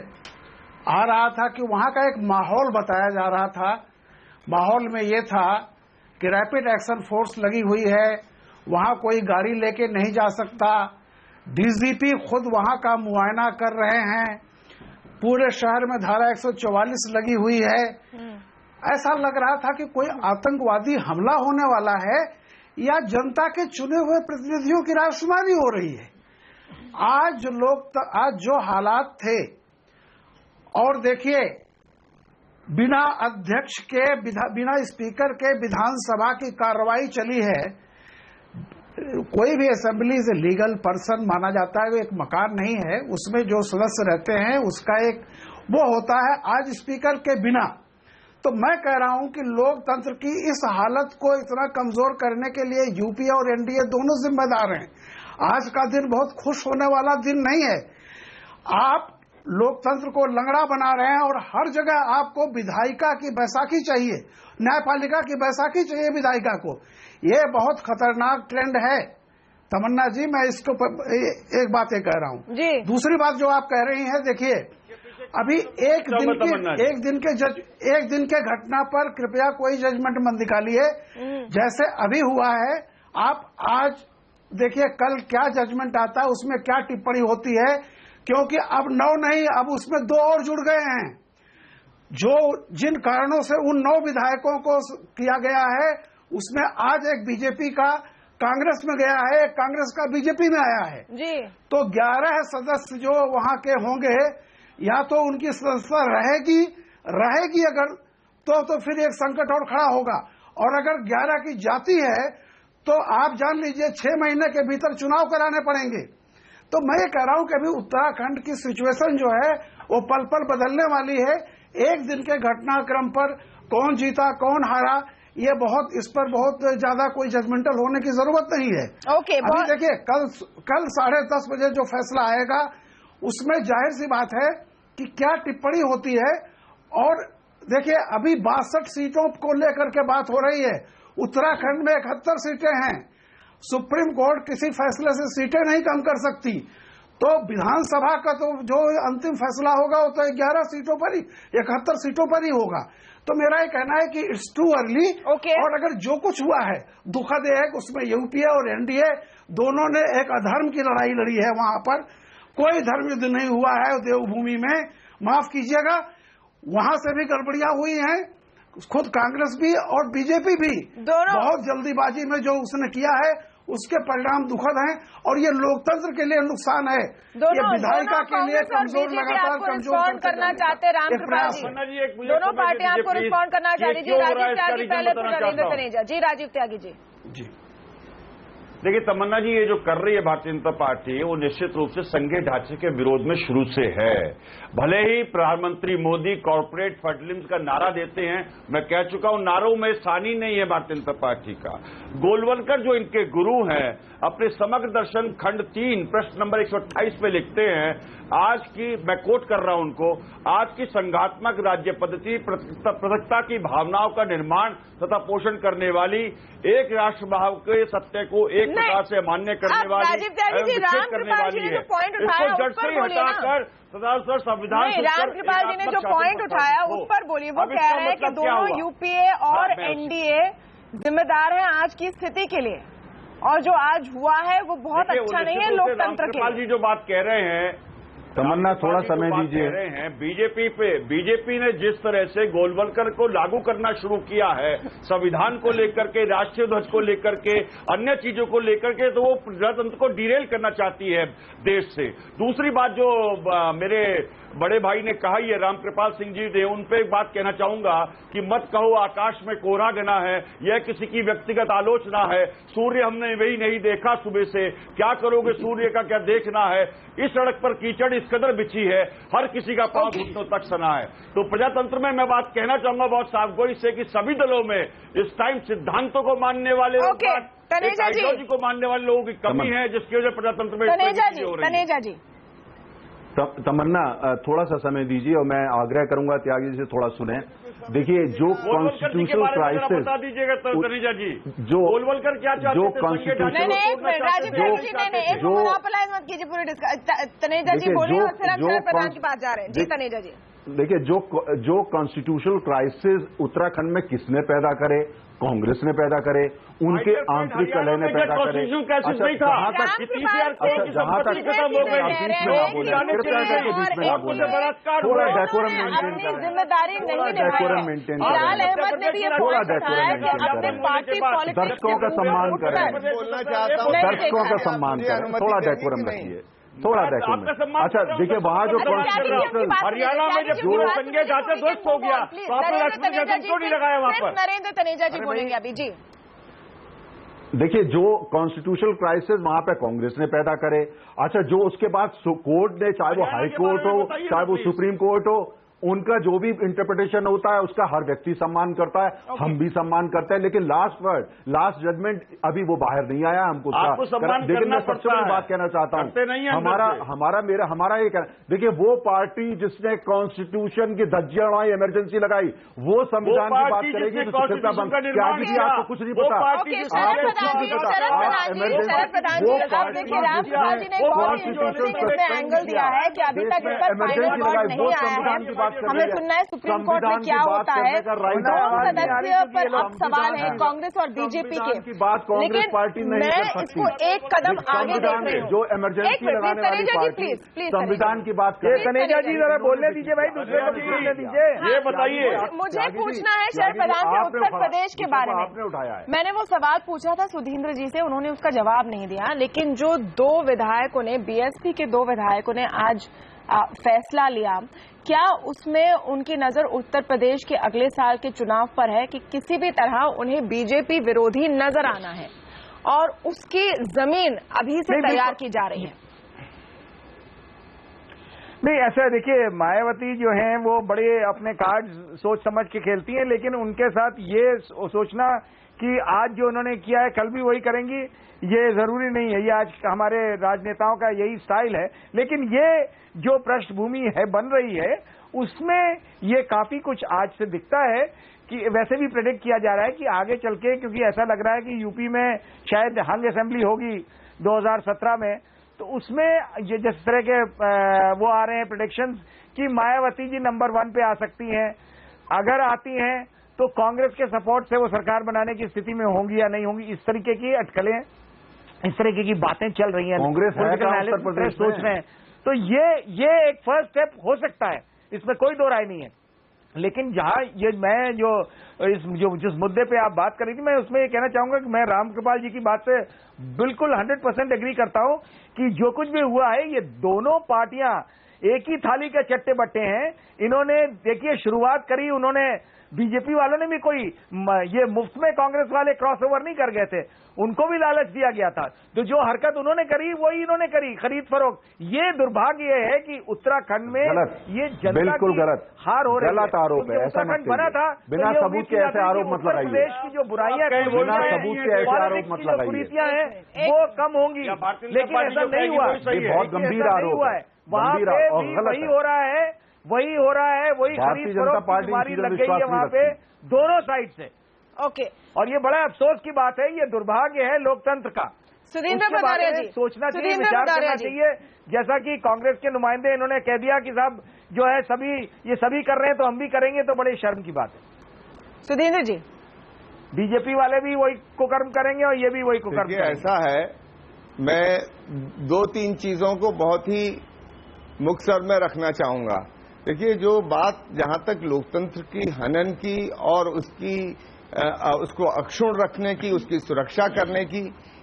आ रहा था कि वहां का एक माहौल बताया जा रहा था। माहौल में ये था कि रैपिड एक्शन फोर्स लगी हुई है, वहां कोई गाड़ी लेके नहीं जा सकता, डीजीपी खुद वहां का मुआयना कर रहे हैं, पूरे शहर में धारा 144 लगी हुई है। ऐसा लग रहा था कि कोई आतंकवादी हमला होने वाला है या जनता के चुने हुए प्रतिनिधियों की राजकुमारी हो रही है। आज जो हालात थे, और देखिए बिना अध्यक्ष के, बिना स्पीकर के विधानसभा की कार्रवाई चली है। कोई भी असेंबली से लीगल पर्सन माना जाता है, वो एक मकान नहीं है, उसमें जो सदस्य रहते हैं उसका एक वो होता है। आज स्पीकर के बिना, तो मैं कह रहा हूं कि लोकतंत्र की इस हालत को इतना कमजोर करने के लिए यूपीए और एनडीए दोनों जिम्मेदार हैं। आज का दिन बहुत खुश होने वाला दिन नहीं है। आप लोकतंत्र को लंगड़ा बना रहे हैं और हर जगह आपको विधायिका की बैसाखी चाहिए, न्यायपालिका की बैसाखी चाहिए विधायिका को। ये बहुत खतरनाक ट्रेंड है। तमन्ना जी, मैं इसको एक बात ये कह रहा हूँ। दूसरी बात जो आप कह रही हैं, देखिए अभी एक दिन के घटना पर कृपया कोई जजमेंट मत निकालिए। जैसे अभी हुआ है, आप आज देखिए कल क्या जजमेंट आता है, उसमें क्या टिप्पणी होती है, क्योंकि अब 9 नहीं, अब उसमें 2 और जुड़ गए हैं। जो जिन कारणों से उन 9 विधायकों को किया गया है, उसमें आज एक बीजेपी का कांग्रेस में गया है, एक कांग्रेस का बीजेपी में आया है जी। तो 11 सदस्य जो वहां के होंगे, या तो उनकी सदस्यता रहेगी अगर तो फिर एक संकट और खड़ा होगा, और अगर 11 की जाती है तो आप जान लीजिए 6 महीने के भीतर चुनाव कराने पड़ेंगे। तो मैं ये कह रहा हूं कि अभी उत्तराखंड की सिचुएशन जो है वो पल पल बदलने वाली है। एक दिन के घटनाक्रम पर कौन जीता कौन हारा, ये इस पर बहुत ज्यादा कोई जजमेंटल होने की जरूरत नहीं है। ओके, अभी देखिए कल 10:30 बजे जो फैसला आएगा उसमें जाहिर सी बात है कि क्या टिप्पणी होती है। और देखिए अभी 62 सीटों को लेकर के बात हो रही है। उत्तराखंड में 71 सीटें हैं। सुप्रीम कोर्ट किसी फैसले से सीटें नहीं कम कर सकती। तो विधानसभा का तो जो अंतिम फैसला होगा वो तो 11 सीटों पर ही, 71 सीटों पर ही होगा। तो मेरा ये कहना है कि इट्स टू अर्ली। और अगर जो कुछ हुआ है दुखद है कि उसमें यूपीए और एनडीए दोनों ने एक अधर्म की लड़ाई लड़ी है। वहां पर कोई धर्म युद्ध नहीं हुआ है देवभूमि में, माफ कीजिएगा, वहां से भी गड़बड़ियां हुई हैं। खुद कांग्रेस भी और बीजेपी भी बहुत जल्दीबाजी में जो उसने किया है उसके परिणाम दुखद हैं, और ये लोकतंत्र के लिए नुकसान है। ये विधायिका के लिए कमजोर, लगातार कमजोर करना चाहते हैं। राम कृपाल जी, दोनों पार्टी आपको रिस्पॉन्ड करना चाहती है। राजीव त्यागी पहले, फिर नरेंद्र तनेजा जी। राजीव त्यागी जी। देखिए तमन्ना जी, ये जो कर रही है भारतीय जनता पार्टी, वो निश्चित रूप से संघीय ढांचे के विरोध में शुरू से है। भले ही प्रधानमंत्री मोदी कॉर्पोरेट फेडरलिज्म का नारा देते हैं, मैं कह चुका हूं नारों में स्थान ही नहीं है भारतीय जनता पार्टी का। गोलवलकर जो इनके गुरु हैं, अपने समग्र दर्शन खंड 3 प्रश्न नंबर 128 पे लिखते हैं, आज की, मैं कोट कर रहा हूं उनको, आज की संघात्मक राज्य पद्धति पृथकता की भावनाओं का निर्माण तथा पोषण करने वाली, एक राष्ट्र भाव के सत्य को एक प्रकार से मान्य करने वाली, करने वाली है। इसको जड़ से ही हटाकर संविधान। राम कृपाल जी ने जो पॉइंट उठाया उस पर बोलिए। वो कह रहे हैं कि दोनों यूपीए और एनडीए जिम्मेदार हैं आज की स्थिति के लिए, और जो आज हुआ है वो बहुत अच्छा नहीं है लोकतंत्र के लिए। जी जो बात कह रहे हैं, तमन्ना थोड़ा समय दीजिए। कह रहे हैं बीजेपी ने जिस तरह से गोलवलकर को लागू करना शुरू किया है, संविधान को लेकर के, राष्ट्रीय ध्वज को लेकर के, अन्य चीजों को लेकर के, तो वो प्रजातंत्र को डिरेल करना चाहती है देश से। दूसरी बात जो मेरे बड़े भाई ने कहा, ये रामकृपाल सिंह जी ने, उन पे एक बात कहना चाहूंगा कि मत कहो आकाश में कोहरा घना है, यह किसी की व्यक्तिगत आलोचना है। सूर्य हमने वही नहीं देखा सुबह से, क्या करोगे सूर्य का क्या देखना है। इस सड़क पर कीचड़ इस कदर बिछी है, हर किसी का पांव घुटनों तक सना है। तो प्रजातंत्र में मैं बात कहना चाहूंगा बहुत साफगोई से कि सभी दलों में इस टाइम सिद्धांतों को मानने वाले आइडियोलॉजी को मानने वाले लोगों की कमी है, जिसकी वजह प्रजातंत्र में तनेजा जी तमन्ना थोड़ा सा समय दीजिए, और मैं आग्रह करूंगा त्यागी जी से थोड़ा सुने। देखिए जो कॉन्स्टिट्यूशनल क्राइसिस, बता दीजिएगा तनेजा जी, जो गोलवलकर क्या चाहते जो थे, कॉन्स्टिट्यूशनल मत कीजिए पूरे तनेजा जी बोलिए और फिर हम प्रधान की बात जा रहे हैं। जी तनेजा जी, देखिए जो कॉन्स्टिट्यूशनल क्राइसिस उत्तराखंड में किसने पैदा करे, कांग्रेस ने पैदा करे, उनके आंतरिक कलह ने पैदा करे। थोड़ा डेकोरम मेंटेन करें, जिम्मेदारी नहीं डेकोरम इलाल अहमद ने भी थोड़ा डेकोरम मेंटेन करें, दर्शकों का सम्मान करें, दर्शकों का सम्मान करें, थोड़ा डेकोरम रखिए, थोड़ा डेकोरम। अच्छा देखिए वहाँ जो कॉन्स्टिट्यूशनल हरियाणा में जब संघीय ढांचा ध्वस्त हो गया तो आपने राष्ट्रीय ध्वज क्यों नहीं लगाया वहाँ पर? नरेंद्र तनेजा जी बोलेंगे अभी। जी देखिए जो कॉन्स्टिट्यूशनल क्राइसिस वहां पे कांग्रेस ने पैदा करे, अच्छा जो उसके बाद कोर्ट ने, चाहे वो हाई कोर्ट हो चाहे वो सुप्रीम कोर्ट हो, उनका जो भी इंटरप्रिटेशन होता है उसका हर व्यक्ति सम्मान करता है, हम भी सम्मान करते हैं, लेकिन लास्ट वर्ड, लास्ट जजमेंट अभी वो बाहर नहीं आया हमको। लेकिन मैं सबसे बड़ी बात कहना चाहता हूं, हमारा ये कहना, देखिए वो पार्टी जिसने कॉन्स्टिट्यूशन की धज्जियां इमरजेंसी लगाई, वो संविधान की बात करेगी तो आपको कुछ नहीं पता, आपको कुछ नहीं पता। एंगल दिया है कि अभी तक नहीं आया है, हमें सुनना है सुप्रीम कोर्ट में क्या होता है। दो सदस्य पर अब सवाल है कांग्रेस और बीजेपी के, लेकिन मैं इसको एक कदम आगे देख रही हूँ। जो इमरजेंसी लगाने वाली पार्टी संविधान की बात करें। तनेजा जी जरा बोलने दीजिए भाई, दूसरे को भी बोलने दीजिए। ये बताइए, मुझे पूछना है शरद प्रधान से उत्तर प्रदेश के बारे में। आपने उठाया है, मैंने वो सवाल पूछा था सुधींद्र जी से, उन्होंने उसका जवाब नहीं दिया, लेकिन जो दो विधायकों ने, बीएसपी के दो विधायकों ने आज फैसला लिया, क्या उसमें उनकी नजर उत्तर प्रदेश के अगले साल के चुनाव पर है कि किसी भी तरह उन्हें बीजेपी विरोधी नजर आना है और उसकी जमीन अभी से तैयार की जा रही है? नहीं ऐसा है, देखिए मायावती जो हैं वो बड़े अपने कार्ड सोच समझ के खेलती हैं, लेकिन उनके साथ ये सोचना कि आज जो उन्होंने किया है कल भी वही करेंगी, ये जरूरी नहीं है। ये आज हमारे राजनेताओं का यही स्टाइल है, लेकिन ये जो पृष्ठभूमि है बन रही है उसमें ये काफी कुछ आज से दिखता है कि वैसे भी प्रेडिक्ट किया जा रहा है कि आगे चल के, क्योंकि ऐसा लग रहा है कि यूपी में शायद हंग असेंबली होगी 2017 में, तो उसमें ये जिस तरह के वो आ रहे हैं प्रेडिक्शंस कि मायावती जी नंबर 1 पे आ सकती हैं। अगर आती हैं तो कांग्रेस के सपोर्ट से वो सरकार बनाने की स्थिति में होंगी या नहीं होंगी, इस तरीके की अटकलें, इस तरीके की बातें चल रही हैं, कांग्रेस सोच रहे हैं। तो ये एक फर्स्ट स्टेप हो सकता है, इसमें कोई दो राय नहीं है। लेकिन जहां ये मैं जिस मुद्दे पे आप बात कर रही थी, मैं उसमें ये कहना चाहूंगा कि मैं रामकृपाल जी की बात से बिल्कुल 100% एग्री करता हूं कि जो कुछ भी हुआ है ये दोनों पार्टियां एक ही थाली के चट्टे बट्टे हैं। इन्होंने देखिए शुरुआत करी, उन्होंने बीजेपी वालों ने भी कोई ये मुफ्त में कांग्रेस वाले क्रॉस ओवर नहीं कर गए थे, उनको भी लालच दिया गया था। तो जो हरकत उन्होंने करी वही इन्होंने करी, खरीद फरोख्त। ये दुर्भाग्य है कि उत्तराखंड में ये जनता बिल्कुल गलत हार हो रही है, गलत आरोप है, ऐसा मत बना था बिना सबूत के ऐसे आरोप मत लगाइए। देश की जो बुराइयां बिना सबूत के ऐसे आरोप मत लगाइए, कुरीतियां हैं वो कम होंगी, लेकिन ऐसा नहीं हुआ। ये बहुत गंभीर आरोप है, वहां पे वही हो रहा है, वही हो रहा है, वही भारतीय जनता पार्टी लग गई है वहां पे दोनों साइड से। ओके, और ये बड़ा अफसोस की बात है, ये दुर्भाग्य है लोकतंत्र का। सुधींद्र भदौरिया जी सोचना चाहिए, विचार करना चाहिए। जैसा कि कांग्रेस के नुमाइंदे इन्होंने कह दिया कि साहब जो है सभी ये सभी कर रहे हैं तो हम भी करेंगे, तो बड़े शर्म की बात है। सुधींद्र जी बीजेपी वाले भी वही कुकर्म करेंगे और ये भी वही कुकर्म करेंगे। ऐसा है, मैं 2-3 चीजों को बहुत ही मुख्य स्वर में रखना चाहूंगा। देखिए, जो बात जहां तक लोकतंत्र की हनन की और उसको अक्षुण्ण रखने की, उसकी सुरक्षा करने की,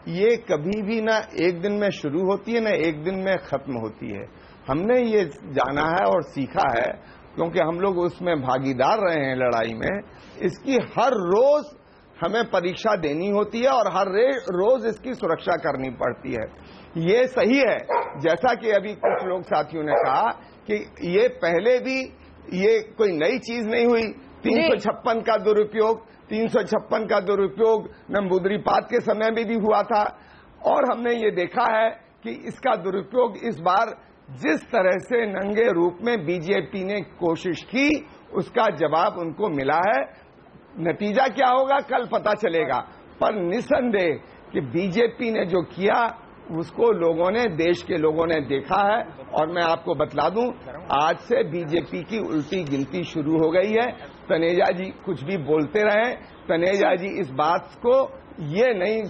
ये कभी भी ना एक दिन में शुरू होती है, ना एक दिन में खत्म होती है। हमने ये जाना है और सीखा है, क्योंकि हम लोग उसमें भागीदार रहे हैं लड़ाई में। इसकी हर रोज हमें परीक्षा देनी होती है और हर रोज इसकी सुरक्षा करनी पड़ती है। ये सही है, जैसा कि अभी कुछ लोग साथियों ने कहा कि ये पहले भी ये कोई नई चीज नहीं हुई। 356 का दुरुपयोग, 356 का दुरुपयोग नंबूदरीपात के समय में भी हुआ था, और हमने ये देखा है कि इसका दुरुपयोग इस बार जिस तरह से नंगे रूप में बीजेपी ने कोशिश की, उसका जवाब उनको मिला है। नतीजा क्या होगा कल पता चलेगा, पर निसंदेह कि बीजेपी ने जो किया उसको लोगों ने, देश के लोगों ने देखा है। और मैं आपको बतला दूं, आज से बीजेपी की उल्टी गिनती शुरू हो गई है। तनेजा जी कुछ भी बोलते रहे, तनेजा जी इस बात को ये नहीं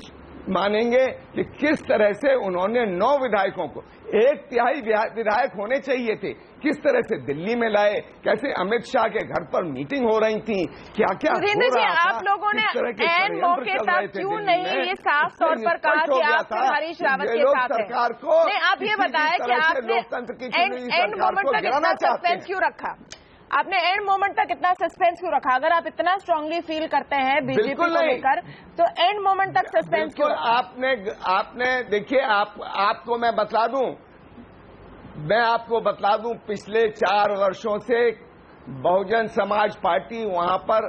मानेंगे कि किस तरह से उन्होंने 9 विधायकों को, 1/3 विधायक होने चाहिए थे, किस तरह से दिल्ली में लाए, कैसे अमित शाह के घर पर मीटिंग हो रही थी, क्या क्या हो रहा था। आप लोगों ने एन मौके तक क्यों नहीं ये साफ तौर पर कहा कि आप हरीश रावत के साथ हैं? सरकार को नहीं, आप ये बताया कि आपने लोकतंत्र की एंड मोमेंट तक इतना सस्पेंस क्यों रखा? आपने एंड मोमेंट तक इतना सस्पेंस क्यों रखा? अगर आप इतना स्ट्रांगली फील करते हैं बीजेपी को लेकर, तो एंड मोमेंट तक सस्पेंस क्यों? आपने देखिए, आपको मैं बतला दूं, पिछले 4 वर्षों से बहुजन समाज पार्टी वहां पर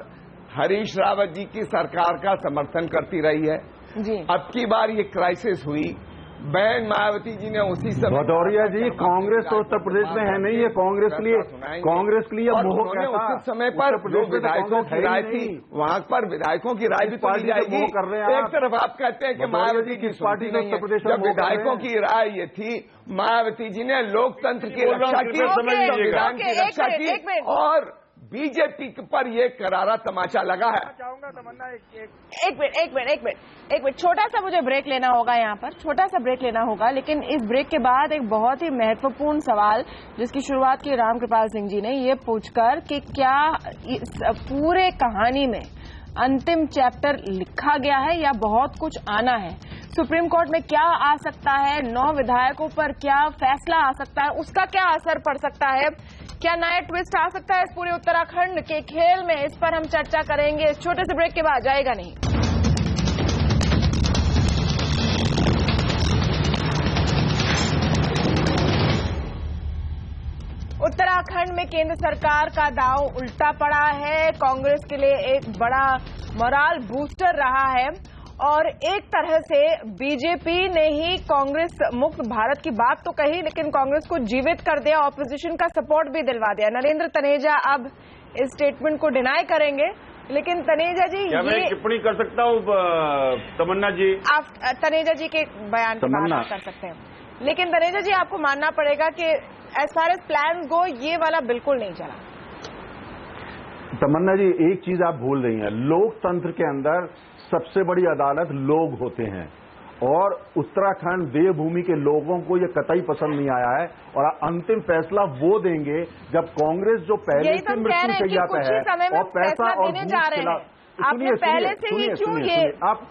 हरीश रावत जी की सरकार का समर्थन करती रही है जी। अब की बार ये क्राइसिस हुई, बहन मायावती जी ने उसी समय, भदौरिया जी, कांग्रेस तो उत्तर प्रदेश में है नहीं, है कांग्रेस के लिए मोह उस समय पर जो विधायकों की राय थी, वहां पर विधायकों की राय भी तो ली जाएगी। एक तरफ आप कहते हैं कि मायावती की पार्टी नहीं है, जब विधायकों की राय ये थी, मायावती जी ने लोकतंत्र की रक्षा की, संविधान की रक्षा की, और बीजेपी पर ये करारा तमाचा लगा है। एक मिनट, छोटा सा मुझे ब्रेक लेना होगा, यहाँ पर छोटा सा ब्रेक लेना होगा। लेकिन इस ब्रेक के बाद एक बहुत ही महत्वपूर्ण सवाल जिसकी शुरुआत की रामकृपाल सिंह जी ने, ये पूछकर कि क्या इस पूरे कहानी में अंतिम चैप्टर लिखा गया है या बहुत कुछ आना है? सुप्रीम कोर्ट में क्या आ सकता है? 9 विधायकों पर क्या फैसला आ सकता है? उसका क्या असर पड़ सकता है? क्या नया ट्विस्ट आ सकता है इस पूरे उत्तराखंड के खेल में? इस पर हम चर्चा करेंगे इस छोटे से ब्रेक के बाद। जाएगा नहीं। उत्तराखंड में केंद्र सरकार का दांव उल्टा पड़ा है। कांग्रेस के लिए एक बड़ा मोराल बूस्टर रहा है और एक तरह से बीजेपी ने ही कांग्रेस मुक्त भारत की बात तो कही, लेकिन कांग्रेस को जीवित कर दिया, ऑपोजिशन का सपोर्ट भी दिलवा दिया। नरेंद्र तनेजा अब इस स्टेटमेंट को डिनाई करेंगे, लेकिन तनेजा जी, क्या मैं टिप्पणी कर सकता हूँ तमन्ना जी? आप तनेजा जी के बयान की बात कर सकते हैं, लेकिन तनेजा जी आपको मानना पड़ेगा कि एज फार एज प्लान गो, ये वाला बिल्कुल नहीं चला। तमन्ना जी, एक चीज आप भूल रही हैं, लोकतंत्र के अंदर सबसे बड़ी अदालत लोग होते हैं, और उत्तराखंड देवभूमि के लोगों को ये कतई पसंद नहीं आया है, और अंतिम फैसला वो देंगे जब कांग्रेस जो पहले से मृत्युशैया पे है और पैसा और देने जा रहे हैं। आपने पहले से ही क्यों ये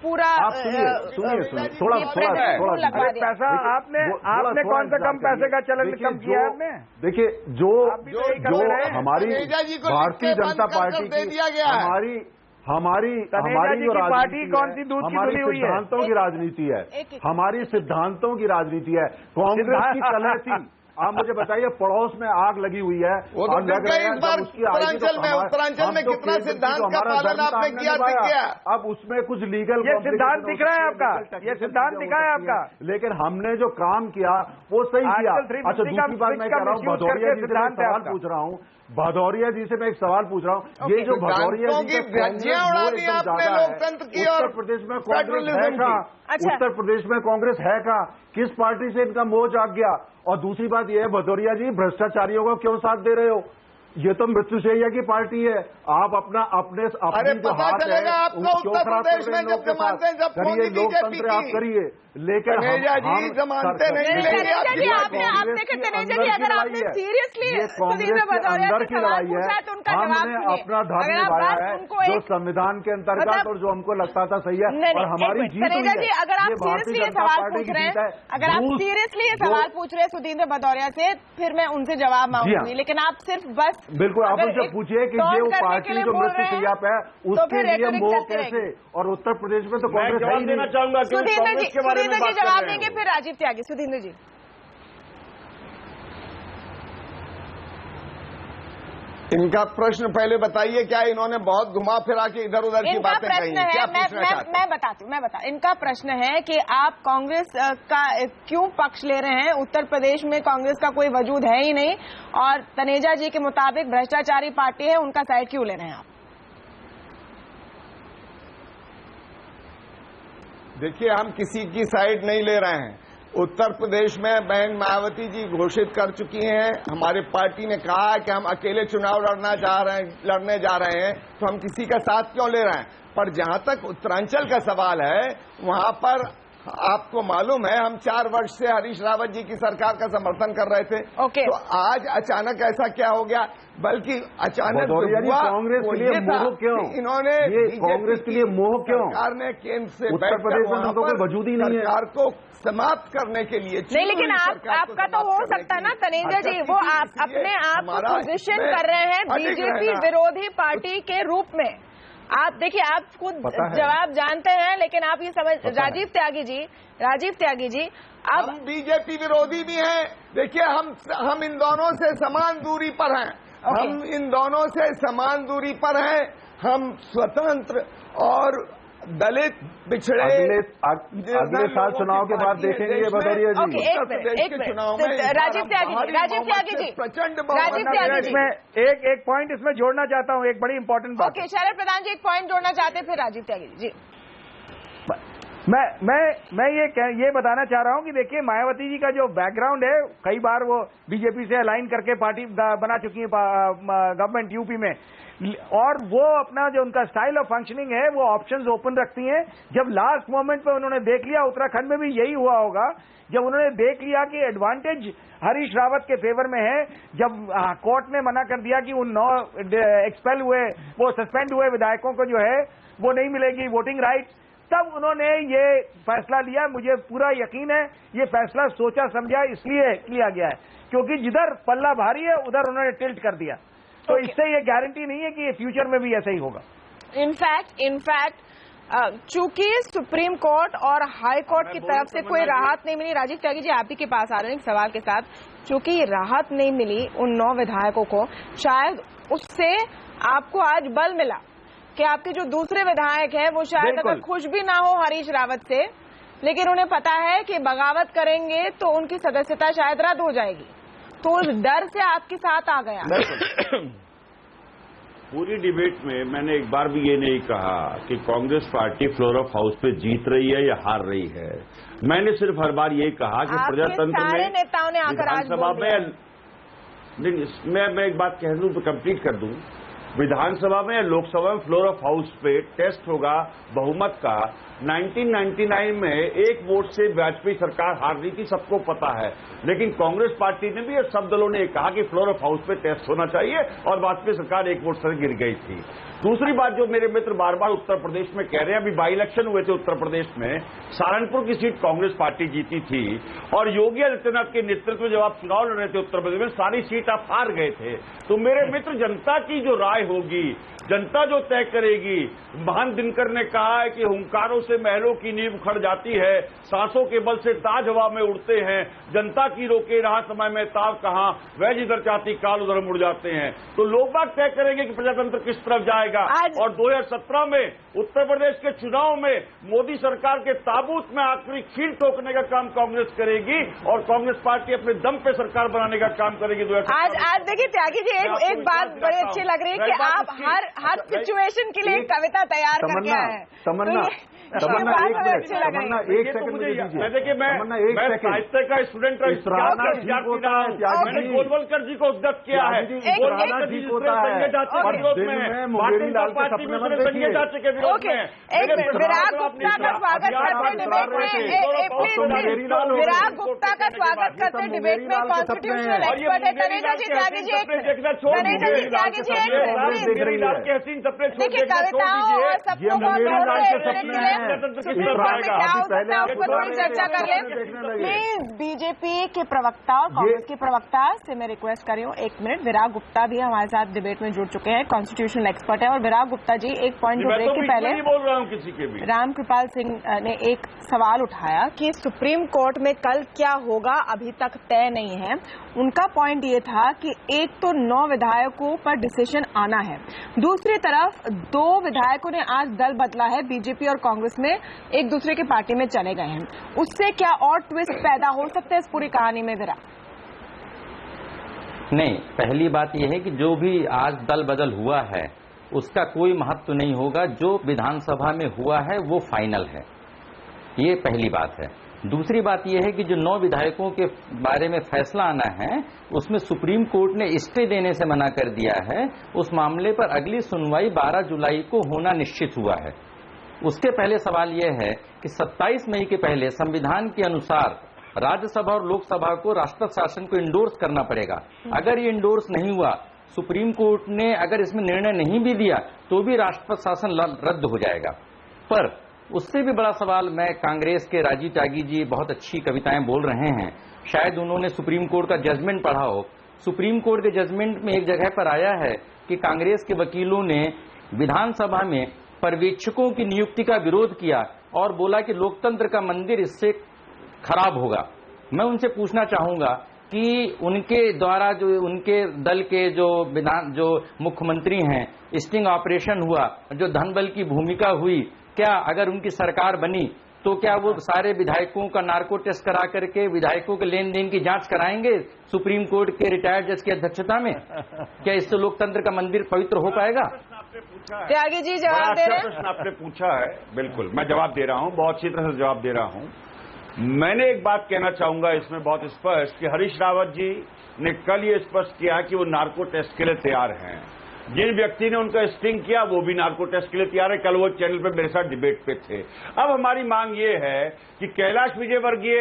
पूरा सुनिए थोड़ा पैसा आपने कौन सा कम पैसे का चलन कम किया है? देखिए, जो हमारी भारतीय जनता पार्टी की हमारी जो पार्टी कौन सी दूध की धुली हुई है? सिद्धांतों की राजनीति है, हमारी सिद्धांतों की राजनीति है। कांग्रेस की कलह थी, आप मुझे बताइए, पड़ोस में आग लगी हुई है, और लग रहा है इस बार उत्तरांचल में कितना सिद्धांत का पालन आपने किया? अब उसमें कुछ लीगल, ये सिद्धांत दिख रहा है आपका, ये सिद्धांत दिखा है आपका, लेकिन हमने जो काम किया वो सही किया। अच्छा, दूसरी बात मैं कह रहा हूँ, भदौरिया जी से सवाल पूछ रहा हूँ, भदौरिया जी से मैं एक सवाल पूछ रहा हूँ, ये जो भदौरिया जी की धज्जियां उड़ा दी आपने लोकतंत्र की, और उत्तर प्रदेश में कांग्रेस है का? उत्तर प्रदेश में कांग्रेस है का? किस पार्टी से इनका मोह जाग गया? और दूसरी बात यह है, भदौरिया जी, भ्रष्टाचारियों को क्यों साथ दे रहे हो? ये तो मृत्युशैया की पार्टी है। आप अपना अपने अरे पता चलेगा आपको उत्तर प्रदेश में जब जमानते हैं, जब मोदी बीजेपी की। आप करिए, लेकिन तनेजा जी जमानते नहीं लेंगे। तनेजा जी अगर आपने सीरियसली सुधींद्र भदौरिया से सवाल पूछा है तो उनका जवाब सुनिए। अपना धर्म निभाया है जो संविधान के अंतर्गत और जो हमको लगता था सही है और हमारी जीत। तनेजा जी अगर आप सीरियसली ये सवाल पूछ रहे हैं, अगर आप सीरियसली ये सवाल पूछ रहे हैं सुधींद्र भदौरिया से, फिर मैं उनसे जवाब मांगूंगी, लेकिन आप सिर्फ बस बिल्कुल आप उनसे पूछिए कि ये वो पार्टी जो मृत्युशैया पे है उसके लिए मोह कैसे, और उत्तर प्रदेश में तो कांग्रेस है ही देना चाहूंगा कि कांग्रेस के बारे में बात कर जवाब देंगे, फिर राजीव त्यागी। सुधींद्र जी इनका प्रश्न पहले बताइए, क्या इन्होंने बहुत घुमा फिरा के इधर उधर की बातें कही हैं? क्या पूछना चाहते हैं? मैं बताती हूँ। इनका प्रश्न है कि आप कांग्रेस का क्यों पक्ष ले रहे हैं? उत्तर प्रदेश में कांग्रेस का कोई वजूद है ही नहीं और तनेजा जी के मुताबिक भ्रष्टाचारी पार्टी है, उनका साइड क्यों ले रहे हैं आप? देखिए, हम किसी की साइड नहीं ले रहे हैं। उत्तर प्रदेश में बहन मायावती जी घोषित कर चुकी हैं, हमारी पार्टी ने कहा है कि हम अकेले चुनाव लड़ने जा रहे हैं, तो हम किसी का साथ क्यों ले रहे हैं? पर जहां तक उत्तरांचल का सवाल है, वहां पर आपको मालूम है हम 4 वर्ष से हरीश रावत जी की सरकार का समर्थन कर रहे थे। तो आज अचानक ऐसा क्या हो गया? बल्कि अचानक कांग्रेस के लिए मोह क्यों? इन्होंने कांग्रेस के लिए मोह क्यों? सरकार ने केंद्र से उत्तर प्रदेश में तो कोई वजूद ही नहीं है सरकार को समाप्त करने के लिए। नहीं, लेकिन आपका तो हो सकता है ना तनेजा जी, वो आप अपने आप को पोजिशन कर रहे हैं बीजेपी विरोधी पार्टी के रूप में। आप देखिए, आप खुद जवाब जानते हैं, लेकिन आप ये समझ राजीव त्यागी जी हम बीजेपी विरोधी भी हैं। देखिए, हम इन दोनों से समान दूरी पर हैं। हम इन दोनों से समान दूरी पर हैं। हम स्वतंत्र और दलित पिछड़े अगले साल चुनाव के बाद देखेंगे भदौरिया जी। एक मिनट राजीव त्यागी जी प्रचंड एक पॉइंट इसमें जोड़ना चाहता हूँ, एक बड़ी इंपॉर्टेंट बात। ओके, शरद प्रधान जी एक पॉइंट जोड़ना चाहते हैं, फिर राजीव त्यागी जी। मैं ये बताना चाह रहा हूँ कि देखिए, मायावती जी का जो बैकग्राउंड है, कई बार वो बीजेपी से अलाइन करके पार्टी बना चुकी है गवर्नमेंट यूपी में, और वो अपना जो उनका स्टाइल ऑफ फंक्शनिंग है वो ऑप्शंस ओपन रखती हैं। जब लास्ट मोमेंट पे उन्होंने देख लिया, उत्तराखंड में भी यही हुआ होगा, जब उन्होंने देख लिया कि एडवांटेज हरीश रावत के फेवर में है, जब कोर्ट ने मना कर दिया कि उन 9 एक्सपेल हुए, वो सस्पेंड हुए विधायकों को जो है वो नहीं मिलेगी वोटिंग राइट, तब उन्होंने ये फैसला लिया। मुझे पूरा यकीन है ये फैसला सोचा समझा इसलिए लिया गया है क्योंकि जिधर पल्ला भारी है उधर उन्होंने टिल्ट कर दिया। तो इससे ये गारंटी नहीं है कि ये फ्यूचर में भी ऐसा ही होगा। इनफैक्ट चूंकि सुप्रीम कोर्ट और हाई कोर्ट की तरफ से कोई राहत नहीं मिली, राजीव त्यागी जी आप ही के पास आ रहे हैं एक सवाल के साथ, चूंकि राहत नहीं मिली उन 9 विधायकों को, शायद उससे आपको आज बल मिला कि आपके जो दूसरे विधायक हैं वो शायद अगर खुश भी ना हो हरीश रावत से, लेकिन उन्हें पता है कि बगावत करेंगे तो उनकी सदस्यता शायद रद्द हो जाएगी, तो उस डर से आपके साथ आ गया। पूरी डिबेट में मैंने एक बार भी ये नहीं कहा कि Congress party floor of house पे जीत रही है या हार रही है। मैंने सिर्फ हर बार ये कहा कि प्रजातंत्र में नेताओं ने आकर विधानसभा में मैं एक बात कह दूं तो कंप्लीट कर दूं, विधानसभा में या लोकसभा में फ्लोर ऑफ हाउस पे टेस्ट होगा बहुमत का। 1999 में 1 वोट से वाजपेयी सरकार हार रही थी, सबको पता है, लेकिन कांग्रेस पार्टी ने भी और सब दलों ने कहा कि फ्लोर ऑफ हाउस पे टेस्ट होना चाहिए और वाजपेयी सरकार 1 वोट से गिर गई थी। दूसरी बात जो मेरे मित्र बार बार उत्तर प्रदेश में कह रहे हैं, अभी बाई इलेक्शन हुए थे उत्तर प्रदेश में, सहारनपुर की सीट कांग्रेस पार्टी जीती थी और योगी आदित्यनाथ के नेतृत्व में जब आप चुनाव लड़ रहे थे उत्तर प्रदेश में सारी सीट आप हार गए थे। तो मेरे मित्र, जनता की जो राय होगी, जनता जो तय करेगी। महान दिनकर ने कहा है कि हुंकारों से महलों की नींव उखड़ जाती है, सांसों के बल से ताज हवा में उड़ते हैं, जनता की रोके रहा समय में ताव कहां, वह जिधर चाहती काल उधर मुड़ जाते हैं। तो लोग बात तय करेंगे कि प्रजातंत्र किस तरफ जाएगा। और 2017 में उत्तर प्रदेश के चुनाव में मोदी सरकार के ताबूत में आखिरी खील ठोकने का काम कांग्रेस करेगी और कांग्रेस पार्टी अपने दम पे सरकार बनाने का काम करेगी। आज देखिए त्यागी जी, एक बात बड़ी अच्छी लग रही है कि आप हर सिचुएशन के लिए एक कविता तैयार करके आए हैं। तमन्ना तमन्ना एक सेकंड मुझे दीजिए। देखिए मैं साहित्य का स्टूडेंट मैंने गोलवलकर जी को उद्धत किया है, गोलवलकर जी संजय जाति के विरोध में, भारतीय जनता पार्टी में संजय जाति के विरोध में। विराग गुप्ता का स्वागत करते डिबेट में, विराग गुप्ता का स्वागत करते डिबेट में कॉन्स्टिट्यूशनल एक्सपर्ट है तनेजा जी त्यागी जी, तनेजा जी त्यागी जी देखिए कविताओं और सपनों को थोड़ी चर्चा कर ले प्लीज। बीजेपी के प्रवक्ता और कांग्रेस के प्रवक्ता से मैं रिक्वेस्ट कर रही हूँ 1 मिनट। विराग गुप्ता भी हमारे साथ डिबेट में जुड़ चुके हैं, कॉन्स्टिट्यूशनल एक्सपर्ट है। और विराग गुप्ता जी एक पॉइंट ब्रेक के पहले बोल रहा हूँ किसी के भी, रामकृपाल सिंह ने एक सवाल उठाया कि सुप्रीम कोर्ट में कल क्या होगा अभी तक तय नहीं है। उनका पॉइंट ये था कि एक तो 9 विधायकों पर डिसीजन आना है, दूसरी तरफ 2 विधायकों ने आज दल बदला है, बीजेपी और कांग्रेस में एक दूसरे की पार्टी में चले गए हैं। उससे क्या और ट्विस्ट पैदा हो सकते हैं इस पूरी कहानी में विराग? नहीं, पहली बात यह है कि जो भी आज दल बदल हुआ है उसका कोई महत्व नहीं होगा। जो विधानसभा में हुआ है वो फाइनल है, ये पहली बात है। दूसरी बात यह है कि जो 9 विधायकों के बारे में फैसला आना है उसमें सुप्रीम कोर्ट ने स्टे देने से मना कर दिया है। उस मामले पर अगली सुनवाई 12 जुलाई को होना निश्चित हुआ है। उसके पहले सवाल यह है कि 27 मई के पहले संविधान के अनुसार राज्यसभा और लोकसभा को राष्ट्रपति शासन को इंडोर्स करना पड़ेगा। अगर ये इंडोर्स नहीं हुआ, सुप्रीम कोर्ट ने अगर इसमें निर्णय नहीं भी दिया तो भी राष्ट्रपति शासन रद्द हो जाएगा। पर उससे भी बड़ा सवाल, मैं कांग्रेस के राजीव त्यागी जी बहुत अच्छी कविताएं बोल रहे हैं, शायद उन्होंने सुप्रीम कोर्ट का जजमेंट पढ़ा हो। सुप्रीम कोर्ट के जजमेंट में एक जगह पर आया है कि कांग्रेस के वकीलों ने विधानसभा में पर्यवेक्षकों की नियुक्ति का विरोध किया और बोला कि लोकतंत्र का मंदिर इससे खराब होगा। मैं उनसे पूछना चाहूंगा कि उनके द्वारा जो उनके दल के जो मुख्यमंत्री हैं, स्टिंग ऑपरेशन हुआ, जो धनबल की भूमिका हुई, क्या अगर उनकी सरकार बनी तो क्या वो सारे विधायकों का नार्को टेस्ट करा करके विधायकों के लेन देन की जांच कराएंगे सुप्रीम कोर्ट के रिटायर्ड जज की अध्यक्षता में? क्या इससे लोकतंत्र का मंदिर पवित्र हो पाएगा? त्यागी जी जवाब दे रहे हैं। प्रश्न आपने पूछा है, बिल्कुल मैं जवाब दे रहा हूं, बहुत अच्छी तरह से जवाब दे रहा हूं। मैंने एक बात कहना चाहूंगा इसमें बहुत स्पष्ट कि हरीश रावत जी ने कल ये स्पष्ट किया कि वो नार्को टेस्ट के लिए तैयार हैं। जिन व्यक्ति ने उनका स्टिंग किया वो भी नार्को टेस्ट के लिए तैयार है। कल वो चैनल पे मेरे साथ डिबेट पे थे। अब हमारी मांग ये है कि कैलाश विजयवर्गीय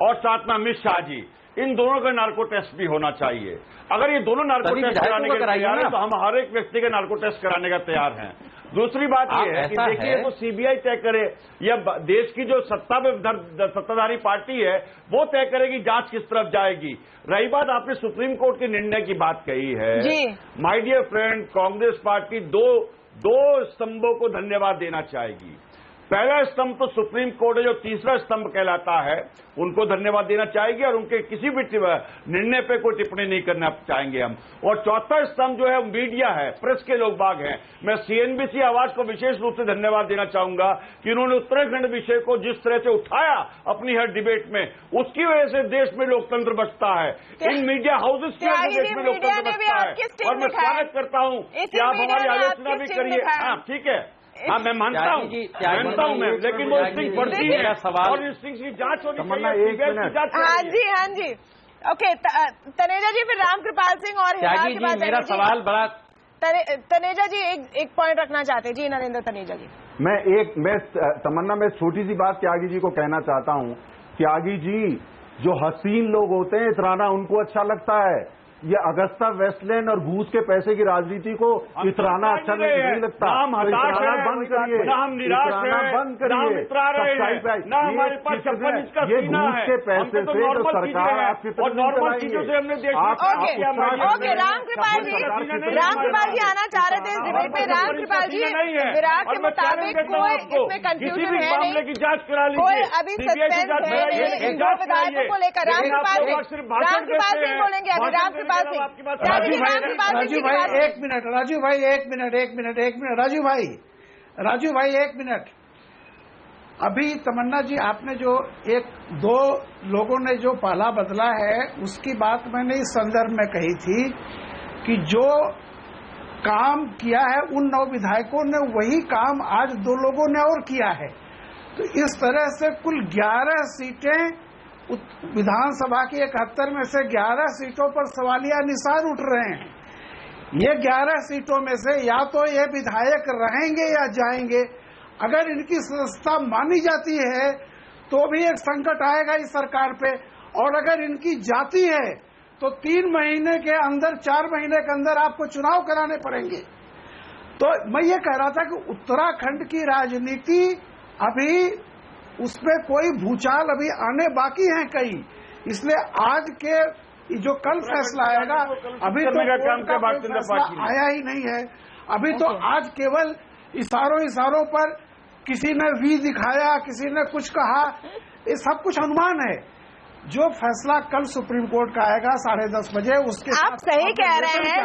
और साथ में अमित शाह जी, इन दोनों का नार्को टेस्ट भी होना चाहिए। अगर ये दोनों नार्को टेस्ट कराने के तैयार है तो हम हर एक व्यक्ति का नार्को टेस्ट कराने का तैयार हैं। दूसरी बात यह है कि देखिए वो सीबीआई तय करे या देश की जो सत्ताधारी पार्टी है वो तय करेगी जांच किस तरफ जाएगी। रही बात आपने सुप्रीम कोर्ट के निर्णय की बात कही है, my dear friend, Congress party दो स्तंभों को धन्यवाद देना चाहेगी। पहला स्तंभ तो सुप्रीम कोर्ट है, जो तीसरा स्तंभ कहलाता है, उनको धन्यवाद देना चाहेगी और उनके किसी भी निर्णय पे कोई टिप्पणी नहीं करना चाहेंगे हम। और चौथा स्तंभ जो है मीडिया है, प्रेस के लोग बाग हैं। मैं सीएनबीसी आवाज को विशेष रूप से धन्यवाद देना चाहूंगा कि उन्होंने उत्तराखंड विषय को जिस तरह से उठाया अपनी हर डिबेट में, उसकी वजह से देश में लोकतंत्र बचता है। इन मीडिया हाउसेज की वजह से देश में लोकतंत्र बचता है। और मैं स्वागत करता हूं कि आप हमारी आलोचना भी करिए। हाँ ठीक है, हाँ मैं मानता हूँ मैं, लेकिन वो स्टिंग बढ़ती है और स्टिंग की जांच होनी चाहिए। हाँ जी ओके तनेजा जी, फिर रामकृपाल सिंह और मेरा सवाल बड़ा तनेजा जी एक पॉइंट रखना चाहते हैं। जी नरेंद्र तनेजा जी, मैं तमन्ना में छोटी सी बात त्यागी जी को कहना चाहता हूँ। त्यागी जी, जो हसीन लोग होते हैं इतराना उनको अच्छा लगता है, ये अगस्ता वेस्टलैंड और घूस के पैसे की राजनीति को इतराना अच्छा नहीं लगता। इतराना बंद करिए, बंद करिए। ना हमारे पास 56 इंच का सीना है, के पैसे से जो सरकार आपकी और नॉर्मल चीजों से हमने देश ओके रामकृपाल जी आना चाह रहे थे इस डिबेट में। रामकृपाल जी, विराट के मुताबिक कोई इसमें कंफ्यूजन है नहीं, की जांच करा लीजिए, कोई अभी सस्पेंस है नहीं इन 2 विधायकों को लेकर। रामकृपाल सिंह बोलेंगे अभी। राजू भाई एक मिनट, राजू भाई एक मिनट। अभी तमन्ना जी आपने जो 1-2 लोगों ने जो पाला बदला है उसकी बात मैंने इस संदर्भ में कही थी कि जो काम किया है उन 9 विधायकों ने वही काम आज 2 लोगों ने और किया है। तो इस तरह से कुल 11 सीटें विधानसभा की 71 में से 11 सीटों पर सवालिया निशान उठ रहे हैं। ये 11 सीटों में से या तो ये विधायक रहेंगे या जाएंगे। अगर इनकी सदस्यता मानी जाती है तो भी एक संकट आएगा इस सरकार पे, और अगर इनकी जाती है तो 3 महीने के अंदर 4 महीने के अंदर आपको चुनाव कराने पड़ेंगे। तो मैं ये कह रहा था कि उत्तराखंड की राजनीति अभी उसमें कोई भूचाल अभी आने बाकी हैं कई, इसलिए आज के जो कल फैसला आएगा, अभी तो कोर्ट का फैसला आया ही नहीं है। अभी तो आज केवल इशारों पर किसी ने वी दिखाया, किसी ने कुछ कहा, ये सब कुछ अनुमान है। जो फैसला कल सुप्रीम कोर्ट का आएगा 10:30 बजे, उसके आप सही कह रहे हैं,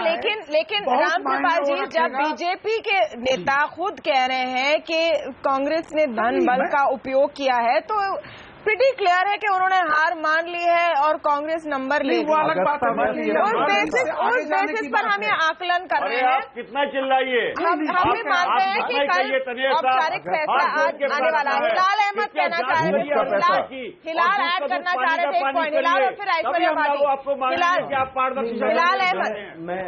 लेकिन रामकृपाल जी, जब बीजेपी के नेता खुद कह रहे हैं कि कांग्रेस ने धन बल का उपयोग किया है, तो प्रीटी क्लियर है कि उन्होंने हार मान ली है और कांग्रेस नंबर ले ली। उस बेसिस पर हम ये आकलन कर रहे हैं। कितना चिल्लाइए, हम भी मानते हैं कि कल औपचारिक फैसला आज आने वाला है। हिलाल अहमद कहना चाह रहे थे, हिलाल ऐड करना चाह रहे थे एक पॉइंट, हिलाल और फिर ऐश्वर्या भाटी। हिलाल अहमद, मैं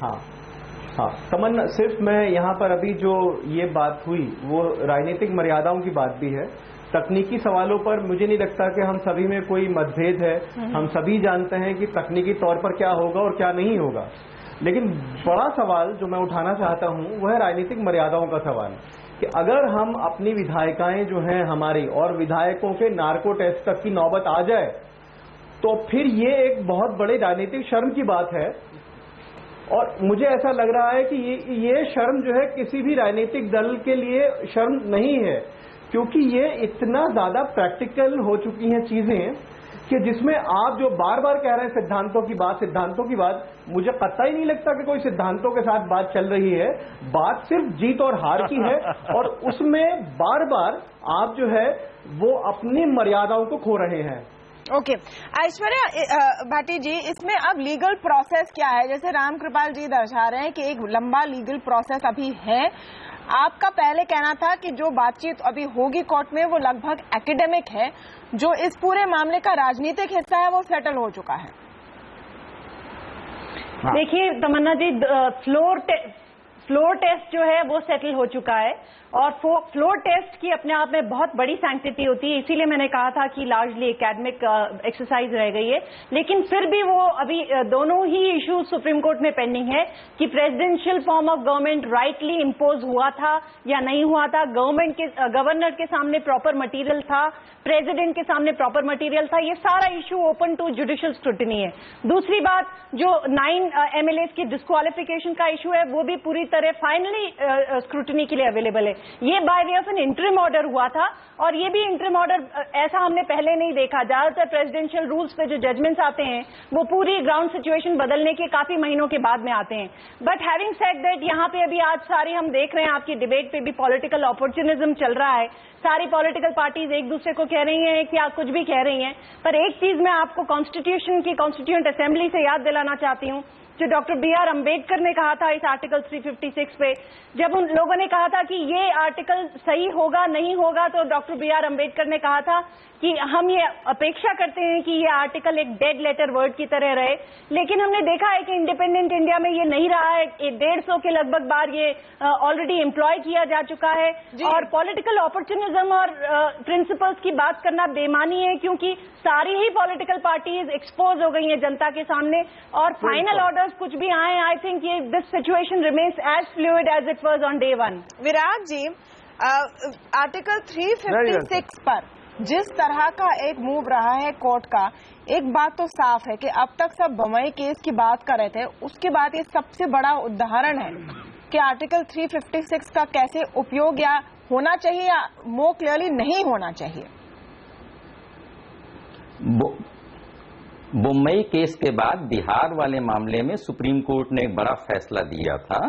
हाँ तमन्ना, सिर्फ मैं यहाँ पर अभी जो ये बात हुई वो राजनीतिक मर्यादाओं की बात भी है। तकनीकी सवालों पर मुझे नहीं लगता कि हम सभी में कोई मतभेद है। हम सभी जानते हैं कि तकनीकी तौर पर क्या होगा और क्या नहीं होगा, लेकिन बड़ा सवाल जो मैं उठाना चाहता हूं वह राजनीतिक मर्यादाओं का सवाल कि अगर हम अपनी विधायिकाएं जो हैं हमारी और विधायकों के नार्को टेस्ट तक की नौबत आ जाए तो फिर ये एक बहुत बड़े राजनीतिक शर्म की बात है। और मुझे ऐसा लग रहा है कि ये शर्म जो है किसी भी राजनीतिक दल के लिए शर्म नहीं है, क्योंकि ये इतना ज्यादा प्रैक्टिकल हो चुकी हैं चीजें कि जिसमें आप जो बार बार कह रहे हैं सिद्धांतों की बात, मुझे कतई नहीं लगता कि कोई सिद्धांतों के साथ बात चल रही है। बात सिर्फ जीत और हार की है और उसमें बार बार आप जो है वो अपनी मर्यादाओं को खो रहे हैं। ओके, ऐश्वर्या भाटी जी, इसमें अब लीगल प्रोसेस क्या है? जैसे रामकृपाल जी दर्शा रहे हैं कि एक लंबा लीगल प्रोसेस अभी है। आपका पहले कहना था कि जो बातचीत अभी होगी कोर्ट में वो लगभग एकेडमिक है, जो इस पूरे मामले का राजनीतिक हिस्सा है वो सेटल हो चुका है। देखिए तमन्ना जी, फ्लोर टेस्ट जो है वो सेटल हो चुका है और फ्लोर टेस्ट की अपने आप में बहुत बड़ी सैंक्टिटी होती है, इसीलिए मैंने कहा था कि लार्जली एकेडमिक एक्सरसाइज रह गई है। लेकिन फिर भी वो अभी दोनों ही इश्यूज सुप्रीम कोर्ट में पेंडिंग है कि presidential form of government rightly impose हुआ था या नहीं हुआ था, गवर्नर के सामने प्रॉपर मटीरियल था, प्रेसिडेंट के सामने प्रॉपर मटीरियल था, ये सारा issue open to judicial scrutiny है। दूसरी बात, जो 9 MLAs की डिस्क्वालिफिकेशन का इश्यू है वो भी पूरी तरह फाइनली स्क्रूटिनी के लिए अवेलेबल है। ये by way of N interim order हुआ था और ये भी इंटरिम ऑर्डर ऐसा हमने पहले नहीं देखा। ज्यादातर प्रेसिडेंशियल रूल्स पे जो जजमेंट्स आते हैं वो पूरी ग्राउंड सिचुएशन बदलने के काफी महीनों के बाद में आते हैं। बट हैविंग सेड दैट, यहाँ पे अभी आज सारी हम देख रहे हैं आपकी डिबेट पे भी पॉलिटिकल अपॉर्चुनिज्म चल रहा है। सारी पॉलिटिकल पार्टीज एक दूसरे को कह रही हैं कि आप कुछ भी कह रही हैं, पर एक चीज मैं आपको कॉन्स्टिट्यूशन की कॉन्स्टिट्यूएंट असेंबली से याद दिलाना चाहती हूँ जो डॉक्टर B.R. अम्बेडकर ने कहा था इस आर्टिकल 356 पे। जब उन लोगों ने कहा था कि ये आर्टिकल सही होगा नहीं होगा, तो डॉक्टर B.R. अम्बेडकर ने कहा था कि हम ये अपेक्षा करते हैं कि ये आर्टिकल एक डेड लेटर वर्ड की तरह रहे। लेकिन हमने देखा है कि इंडिपेंडेंट इंडिया में ये नहीं रहा है। 150 के लगभग बार ये ऑलरेडी एम्प्लॉय किया जा चुका है और पॉलिटिकल अपॉर्चुनिज्म और प्रिंसिपल्स की बात करना बेमानी है, क्योंकि सारी ही पॉलिटिकल पार्टीज एक्सपोज हो गई हैं जनता के सामने और फाइनल ऑर्डर्स कुछ भी आए। आई थिंक ये this situation remains as fluid as it was on day 1। Virat ji, article 356 पर जिस तरह का एक मूव रहा है कोर्ट का, एक बात तो साफ है कि अब तक सब बम्बई केस की बात कर रहे थे, उसके बाद ये सबसे बड़ा उदाहरण है कि आर्टिकल 356 का कैसे उपयोग या होना चाहिए या मोर क्लियरली नहीं होना चाहिए। बम्बई केस के बाद बिहार वाले मामले में सुप्रीम कोर्ट ने एक बड़ा फैसला दिया था।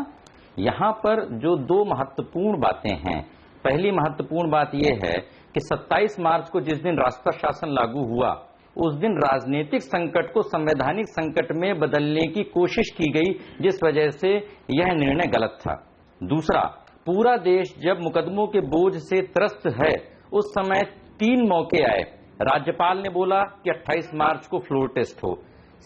यहां पर जो 2 महत्वपूर्ण बातें हैं, पहली महत्वपूर्ण बात यह है कि 27 मार्च को जिस दिन राष्ट्र शासन लागू हुआ उस दिन राजनीतिक संकट को संवैधानिक संकट में बदलने की कोशिश की गई, जिस वजह से यह निर्णय गलत था। दूसरा, पूरा देश जब मुकदमों के बोझ से त्रस्त है, उस समय 3 मौके आए। राज्यपाल ने बोला कि 28 मार्च को फ्लोर टेस्ट हो,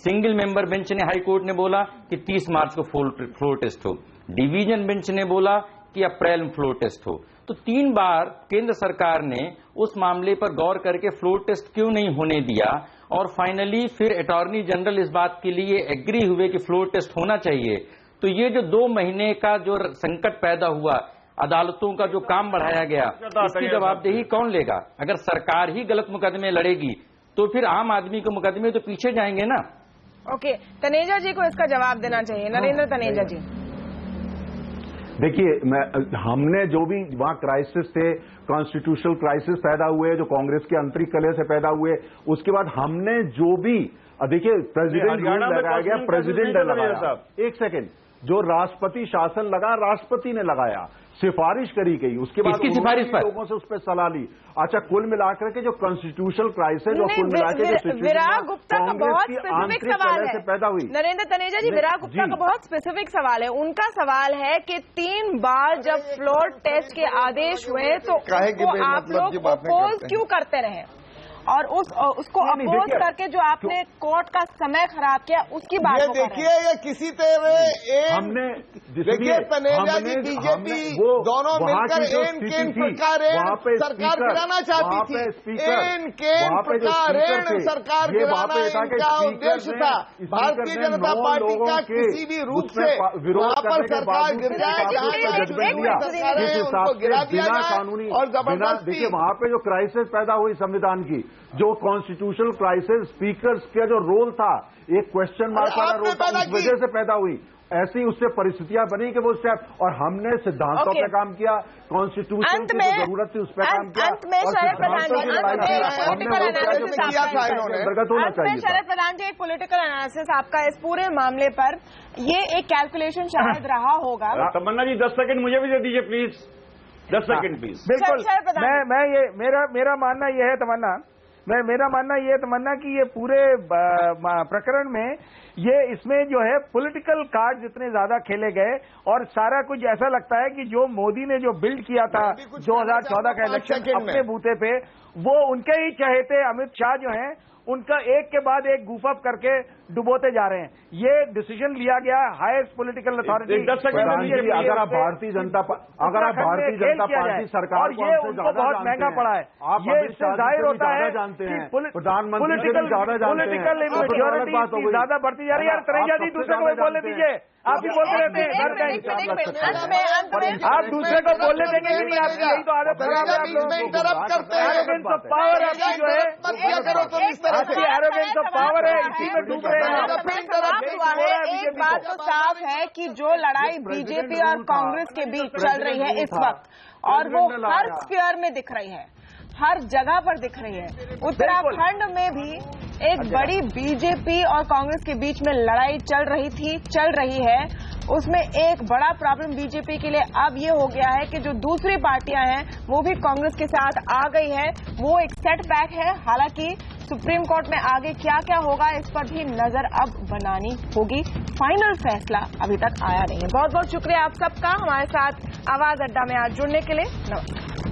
सिंगल मेंबर बेंच ने, हाई कोर्ट ने बोला कि 30 मार्च को फ्लोर टेस्ट हो, डिवीजन बेंच ने बोला कि अप्रैल में फ्लोर टेस्ट हो। तो 3 बार केंद्र सरकार ने उस मामले पर गौर करके फ्लोर टेस्ट क्यों नहीं होने दिया, और फाइनली फिर अटॉर्नी जनरल इस बात के लिए एग्री हुए कि फ्लोर टेस्ट होना चाहिए। तो ये जो 2 महीने का जो संकट पैदा हुआ, अदालतों का जो काम बढ़ाया गया, इसकी जवाबदेही कौन लेगा? अगर सरकार ही गलत मुकदमे लड़ेगी तो फिर आम आदमी के मुकदमे तो पीछे जाएंगे ना। ओके, तनेजा जी को इसका जवाब देना चाहिए। नरेंद्र तनेजा जी, देखिए, हमने जो भी वहां क्राइसिस थे, कॉन्स्टिट्यूशनल क्राइसिस पैदा हुए जो कांग्रेस के आंतरिक कलह से पैदा हुए, उसके बाद हमने जो भी देखिए प्रेसिडेंट रूल लगाया गया, प्रेसिडेंट ने लगाया। एक सेकेंड, जो राष्ट्रपति शासन लगा, राष्ट्रपति ने लगाया, सिफारिश करी गई, उसके बाद सिफारिश पर लोगों से उस पर सलाह ली। अच्छा, कुल मिलाकर के जो कॉन्स्टिट्यूशनल क्राइसिस और कुल मिलाकर के विराग गुप्ता का बहुत स्पेसिफिक सवाल है पैदा हुई। नरेंद्र तनेजा जी, विराग गुप्ता का बहुत स्पेसिफिक सवाल है। उनका सवाल है कि 3 बार जब फ्लोर टेस्ट के आदेश हुए तो उसको आप लोग अपोज क्यों करते रहे, और उसको अपोज करके जो आपने कोर्ट का समय खराब किया उसकी बात ये देखिए, ये किसी तरह हमने देखिए तनेजा जी बीजेपी दोनों मिलकर इन प्रकार सरकार गिराना चाहती थी। इन प्रकार सरकार गिराना इनका उद्देश्य था। भारतीय जनता पार्टी का किसी भी रूप से वहां पर सरकार गिर जाए, उनको गिरा दिया जाए और जबरदस्ती। देखिए, वहां पे जो क्राइसिस पैदा हुई संविधान की, जो कॉन्स्टिट्यूशनल क्राइसिस, स्पीकर का जो रोल था, एक क्वेश्चन मार्क वाला रोल था, उस वजह से पैदा हुई। ऐसी उससे परिस्थितियां बनी कि वो स्टेप, और हमने सिद्धांतों पे काम किया, कॉन्स्टिट्यूशन की जो जरूरत थी उस पर काम किया, अंत में शरद प्रधान जी एक पॉलिटिकल एनालिसिस आपका इस पूरे मामले पर, ये एक कैलकुलेशन शायद रहा होगा। तमन्ना जी 10 सेकंड मुझे भी दे दीजिए प्लीज, 10 सेकंड प्लीज। बिल्कुल, मैं ये मेरा मानना ये है तमन्ना, मेरा मानना ये तमन्ना कि ये पूरे प्रकरण में ये इसमें जो है पॉलिटिकल कार्ड इतने ज्यादा खेले गए, और सारा कुछ ऐसा लगता है कि जो मोदी ने जो बिल्ड किया था 2014 का इलेक्शन अपने बूते पे, वो उनके ही चहेते अमित शाह जो हैं उनका एक के बाद एक गूफ अप करके डुबोते जा रहे हैं। ये डिसीजन लिया गया हाईएस्ट पॉलिटिकल अथॉरिटी। अगर आप भारतीय जनता पार्टी सरकार, और ये उनको बहुत महंगा पड़ा है, ये इससे जाहिर होता है कि प्रधानमंत्री पॉलिटिकल इमेच्योरिटी ज्यादा बढ़ती जा रही है। यार तनेजा जी, दूसरे को बोलने दीजिए, आप भी बोलते रहते हैं, आप दूसरे को बोलने देंगे कि नहीं? आपकी यही तो आदत है, एरोगेंस ऑफ पावर आपकी जो है, आपकी एरोगेंस ऑफ पावर है, इसी में डूब रहे हैं। एक बात तो साफ है कि जो लड़ाई बीजेपी और कांग्रेस के बीच चल रही है इस वक्त, और वो हर स्फीयर में दिख रही है, हर जगह पर दिख रही है। उत्तराखंड में भी एक बड़ी बीजेपी और कांग्रेस के बीच में लड़ाई चल रही है। उसमें एक बड़ा प्रॉब्लम बीजेपी के लिए अब ये हो गया है कि जो दूसरी पार्टियां हैं वो भी कांग्रेस के साथ आ गई है, वो एक सेटबैक है। हालांकि सुप्रीम कोर्ट में आगे क्या क्या होगा इस पर भी नजर अब बनानी होगी, फाइनल फैसला अभी तक आया नहीं है। बहुत बहुत शुक्रिया आप सबका हमारे साथ आवाज अड्डा में आज जुड़ने के लिए। नमस्कार।